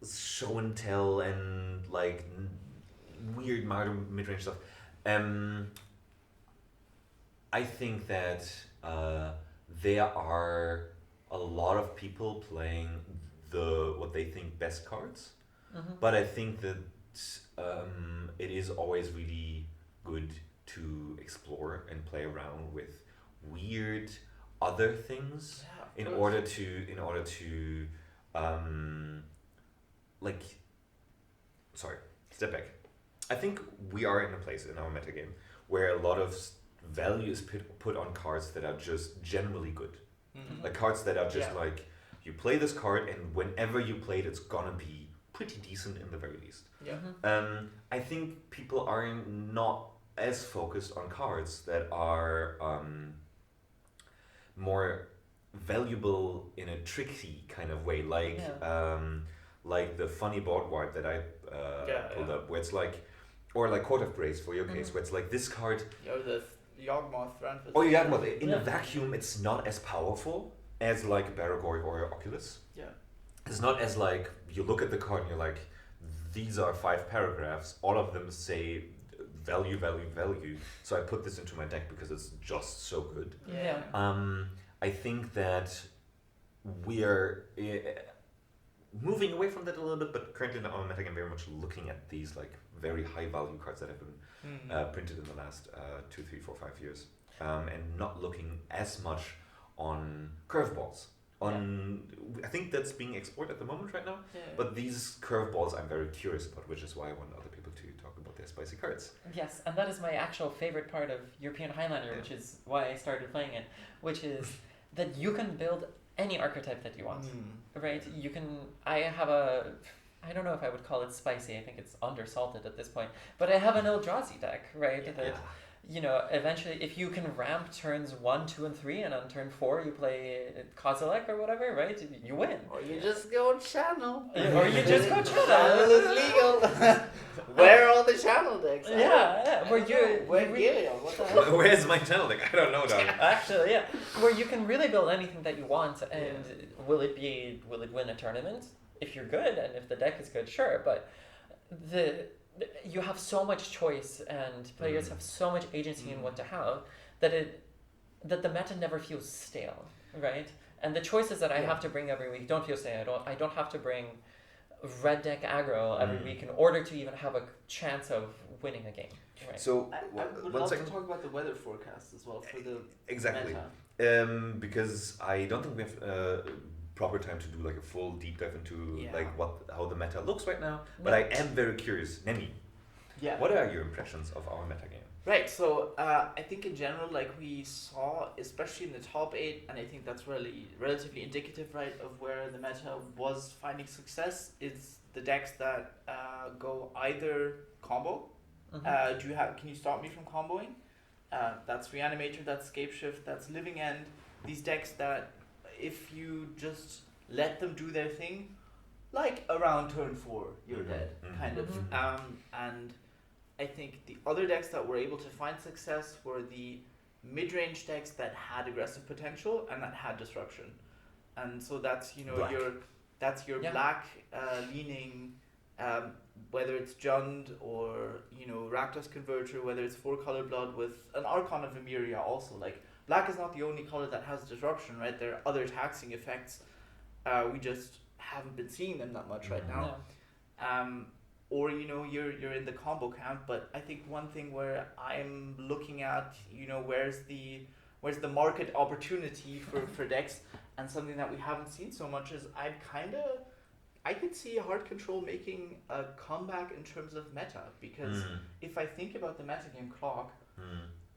Show and tell and like weird modern mid-range stuff. I think that there are a lot of people playing what they think best cards, but I think that it is always really good to explore and play around with weird other things in order to step back. I think we are in a place in our metagame where a lot of value is put on cards that are just generally good. Like cards that are just like, you play this card and whenever you play it, it's gonna be pretty decent in the very least. I think people are not as focused on cards that are more valuable in a tricky kind of way, like the funny board wipe that I pulled up, where it's like, or like Court of Grace for your case, where it's like this card. Or the Yawgmoth Thranfist. Oh, Yawgmoth. In a vacuum, it's not as powerful as like Barrowglyph or Oculus. It's not as like, you look at the card and you're like, these are 5 paragraphs, all of them say value. So I put this into my deck because it's just so good. Yeah. I think that we are moving away from that a little bit, but currently in our metagame very much looking at these like very high value cards that have been printed in the last 2, 3, 4, 5 years, and not looking as much on curveballs. I think that's being explored at the moment right now, but these curveballs I'm very curious about, which is why I want other people to talk about their spicy cards. Yes, and that is my actual favorite part of European Highlander, which is why I started playing it, which is that you can build any archetype that you want, right? You can, I don't know if I would call it spicy, I think it's undersalted at this point, but I have an Eldrazi deck, right? That, you know, eventually if you can ramp turns 1, 2, and 3, and on turn 4 you play Kozilek or whatever, right? You win. Or you just go channel. Or you just go channel. Channel is legal. Where are all the channel decks? Where what the hell? Where's my channel deck? I don't know, dog. Actually, yeah. Where you can really build anything that you want, and will it win a tournament? If you're good, and if the deck is good, sure, but you have so much choice, and players have so much agency in what to have, that the meta never feels stale, right? And the choices that I have to bring every week don't feel stale. I don't have to bring red deck aggro every week in order to even have a chance of winning a game. Right? So I would love to talk about the weather forecast as well for the meta. Because I don't think we have proper time to do like a full deep dive into like how the meta looks right now. But I am very curious, Nemi. Yeah. What are your impressions of our metagame? Right, so I think in general, like we saw, especially in the top 8, and I think that's really relatively indicative, right, of where the meta was finding success, is the decks that go either combo. Can you stop me from comboing? That's Reanimator, that's Scapeshift, that's Living End. These decks that if you just let them do their thing, like around turn 4, you're dead, kind of. And I think the other decks that were able to find success were the mid-range decks that had aggressive potential and that had disruption. And so that's your black leaning, whether it's Jund or Rakdos Converter, whether it's 4-color blood with an Archon of Emeria also. Like black is not the only color that has disruption, right? There are other taxing effects. We just haven't been seeing them that much right now. No. Or you're in the combo camp, but I think one thing where I'm looking at where's the market opportunity for decks, and something that we haven't seen so much is I could see Hard Control making a comeback in terms of meta, because if I think about the metagame clock,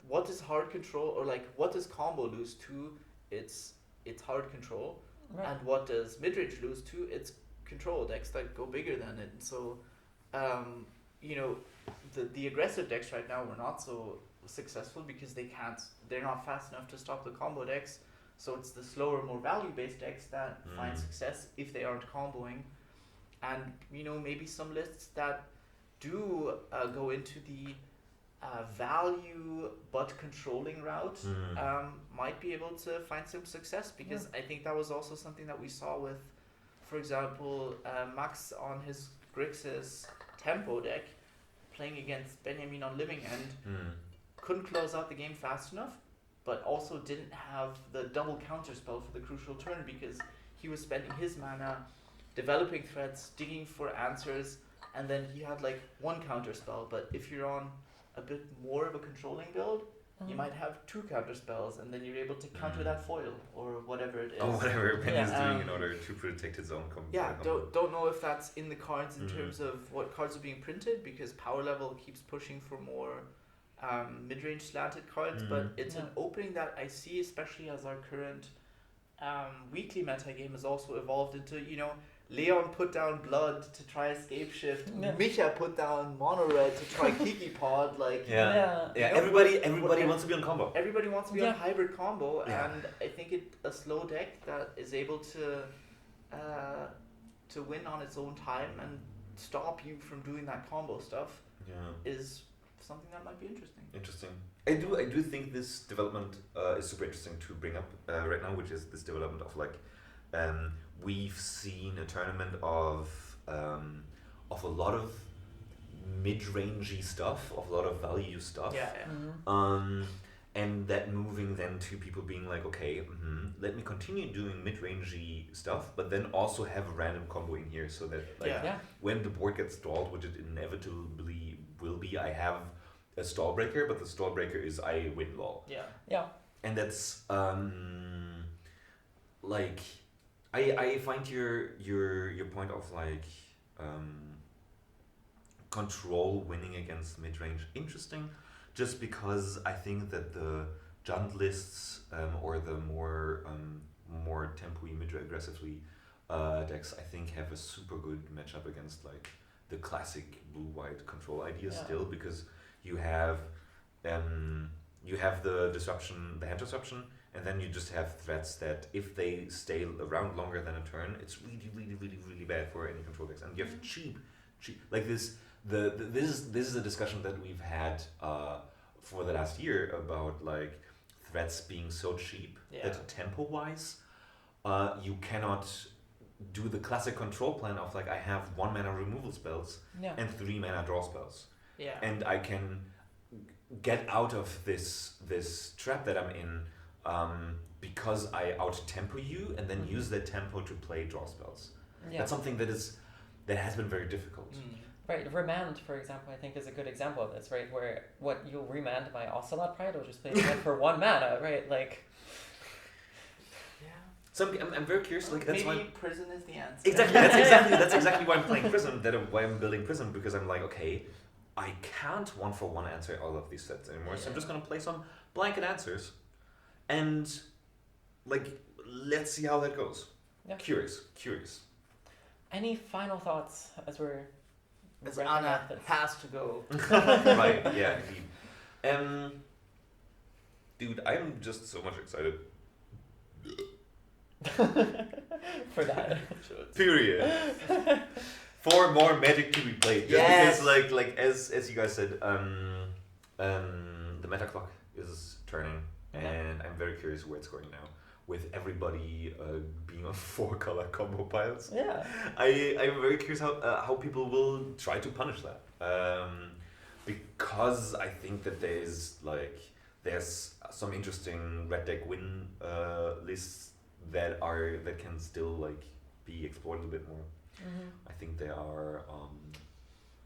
what does Hard Control or like what does combo lose to? It's Hard Control, and what does midrange lose to? It's control decks that go bigger than it. So the aggressive decks right now were not so successful because they're not fast enough to stop the combo decks. So it's the slower, more value-based decks that find success if they aren't comboing. And maybe some lists that do go into the value but controlling route might be able to find some success, because I think that was also something that we saw with, for example, Max on his Grixis tempo deck playing against Benjamin on Living End, couldn't close out the game fast enough, but also didn't have the double counter spell for the crucial turn because he was spending his mana developing threats, digging for answers, and then he had like one counter spell. But if you're on a bit more of a controlling build, you might have 2 counter spells, and then you're able to counter that foil or whatever it is. Or whatever Penny is doing in order to protect its own don't know if that's in the cards in terms of what cards are being printed, because power level keeps pushing for more mid-range slanted cards, but it's an opening that I see, especially as our current weekly meta game has also evolved into, Leon put down Blood to try Escape Shift. Micha put down Mono Red to try Kiki Pod. Everybody wants to be on combo. Everybody wants to be on hybrid combo, and I think a slow deck that is able to win on its own time and stop you from doing that combo stuff is something that might be interesting. Interesting. I do think this development is super interesting to bring up right now, which is this development of we've seen a tournament of a lot of mid-rangey stuff, of a lot of value stuff. Yeah. And that moving then to people being like, okay, let me continue doing mid-rangey stuff, but then also have a random combo in here so that when the board gets stalled, which it inevitably will be, I have a stall breaker, but the stall breaker is I win lol. Yeah. And that's like I find your point of like control winning against mid-range interesting, just because I think that the Junt lists or the more tempo-y, mid-aggressively decks, I think have a super good matchup against like the classic blue-white control idea still, because you have the disruption, the hand disruption, and then you just have threats that if they stay around longer than a turn, it's really, really, really, really bad for any control decks. And you have cheap like this. This is a discussion that we've had for the last year about like threats being so cheap that tempo-wise, you cannot do the classic control plan of like I have 1 mana removal spells and 3 mana draw spells, and I can get out of this trap that I'm in because I out tempo you and then use that tempo to play draw spells. That's something that has been very difficult. Right, Remand, for example, I think is a good example of this, right? Where what you'll remand my Ocelot Pride, or just play it for 1 mana, right? Like. So I'm very curious. Like that's maybe why Prison is the answer. Exactly. That's exactly why I'm playing Prism. Why I'm building Prism, because I'm like, okay, I can't 1-for-1 answer all of these sets anymore. So I'm just gonna play some blanket answers, and like let's see how that goes. Yeah. Curious. Any final thoughts as we're. As Anna has to go. Right, yeah, indeed. Dude, I'm just so much excited. For that. Period. For more Magic to be played. Just because like as you guys said, the meta clock is turning, and I'm very curious where it's going now. With everybody being on 4-color combo piles, I'm very curious how people will try to punish that, because I think that there's some interesting red deck win lists that can still like be explored a bit more. I think they are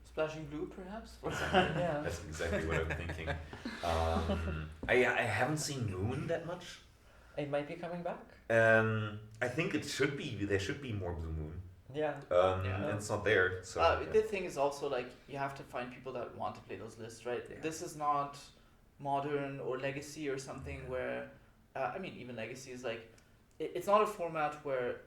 Splashing Blue, perhaps. Exactly. That's exactly what I'm thinking. I haven't seen Lumen that much. It might be coming back. I think it should be. There should be more Blue Moon. And it's not there. So the thing is also like you have to find people that want to play those lists, right? Yeah. This is not Modern or Legacy or something where, even Legacy is like, it's not a format where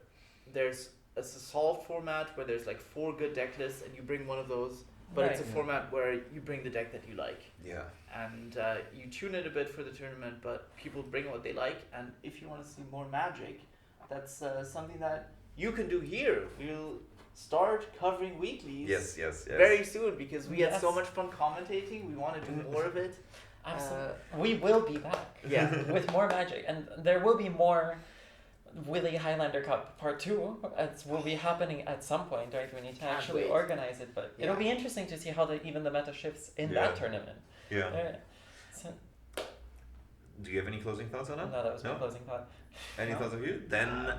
it's a solved format where there's like 4 good deck lists and you bring one of those. But it's a format where you bring the deck that you like. Yeah. And you tune it a bit for the tournament, but people bring what they like. And if you want to see more Magic, that's something that you can do here. We'll start covering weeklies. Yes. Very soon, because we had so much fun commentating. We want to do more of it. Absolutely. We will be back. With more Magic. And there will be more Willy Highlander Cup Part 2 will be happening at some point, right? We need to actually organize it, but it'll be interesting to see how even the meta shifts in that tournament. So, do you have any closing thoughts on that? No, that was my closing thought. Any thoughts of you? Then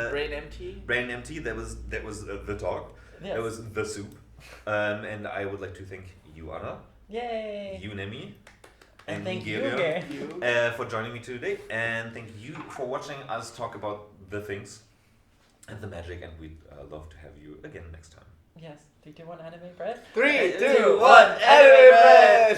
Brain Empty. Brain Empty. That was the talk. Yes. That was the soup. And I would like to thank you, Anna. Yay! You, Nemi. And thank you for joining me today, and thank you for watching us talk about the things and the magic, and we'd love to have you again next time. Yes. 3, 2, 1, anime bread. 3, 2, 1, anime bread.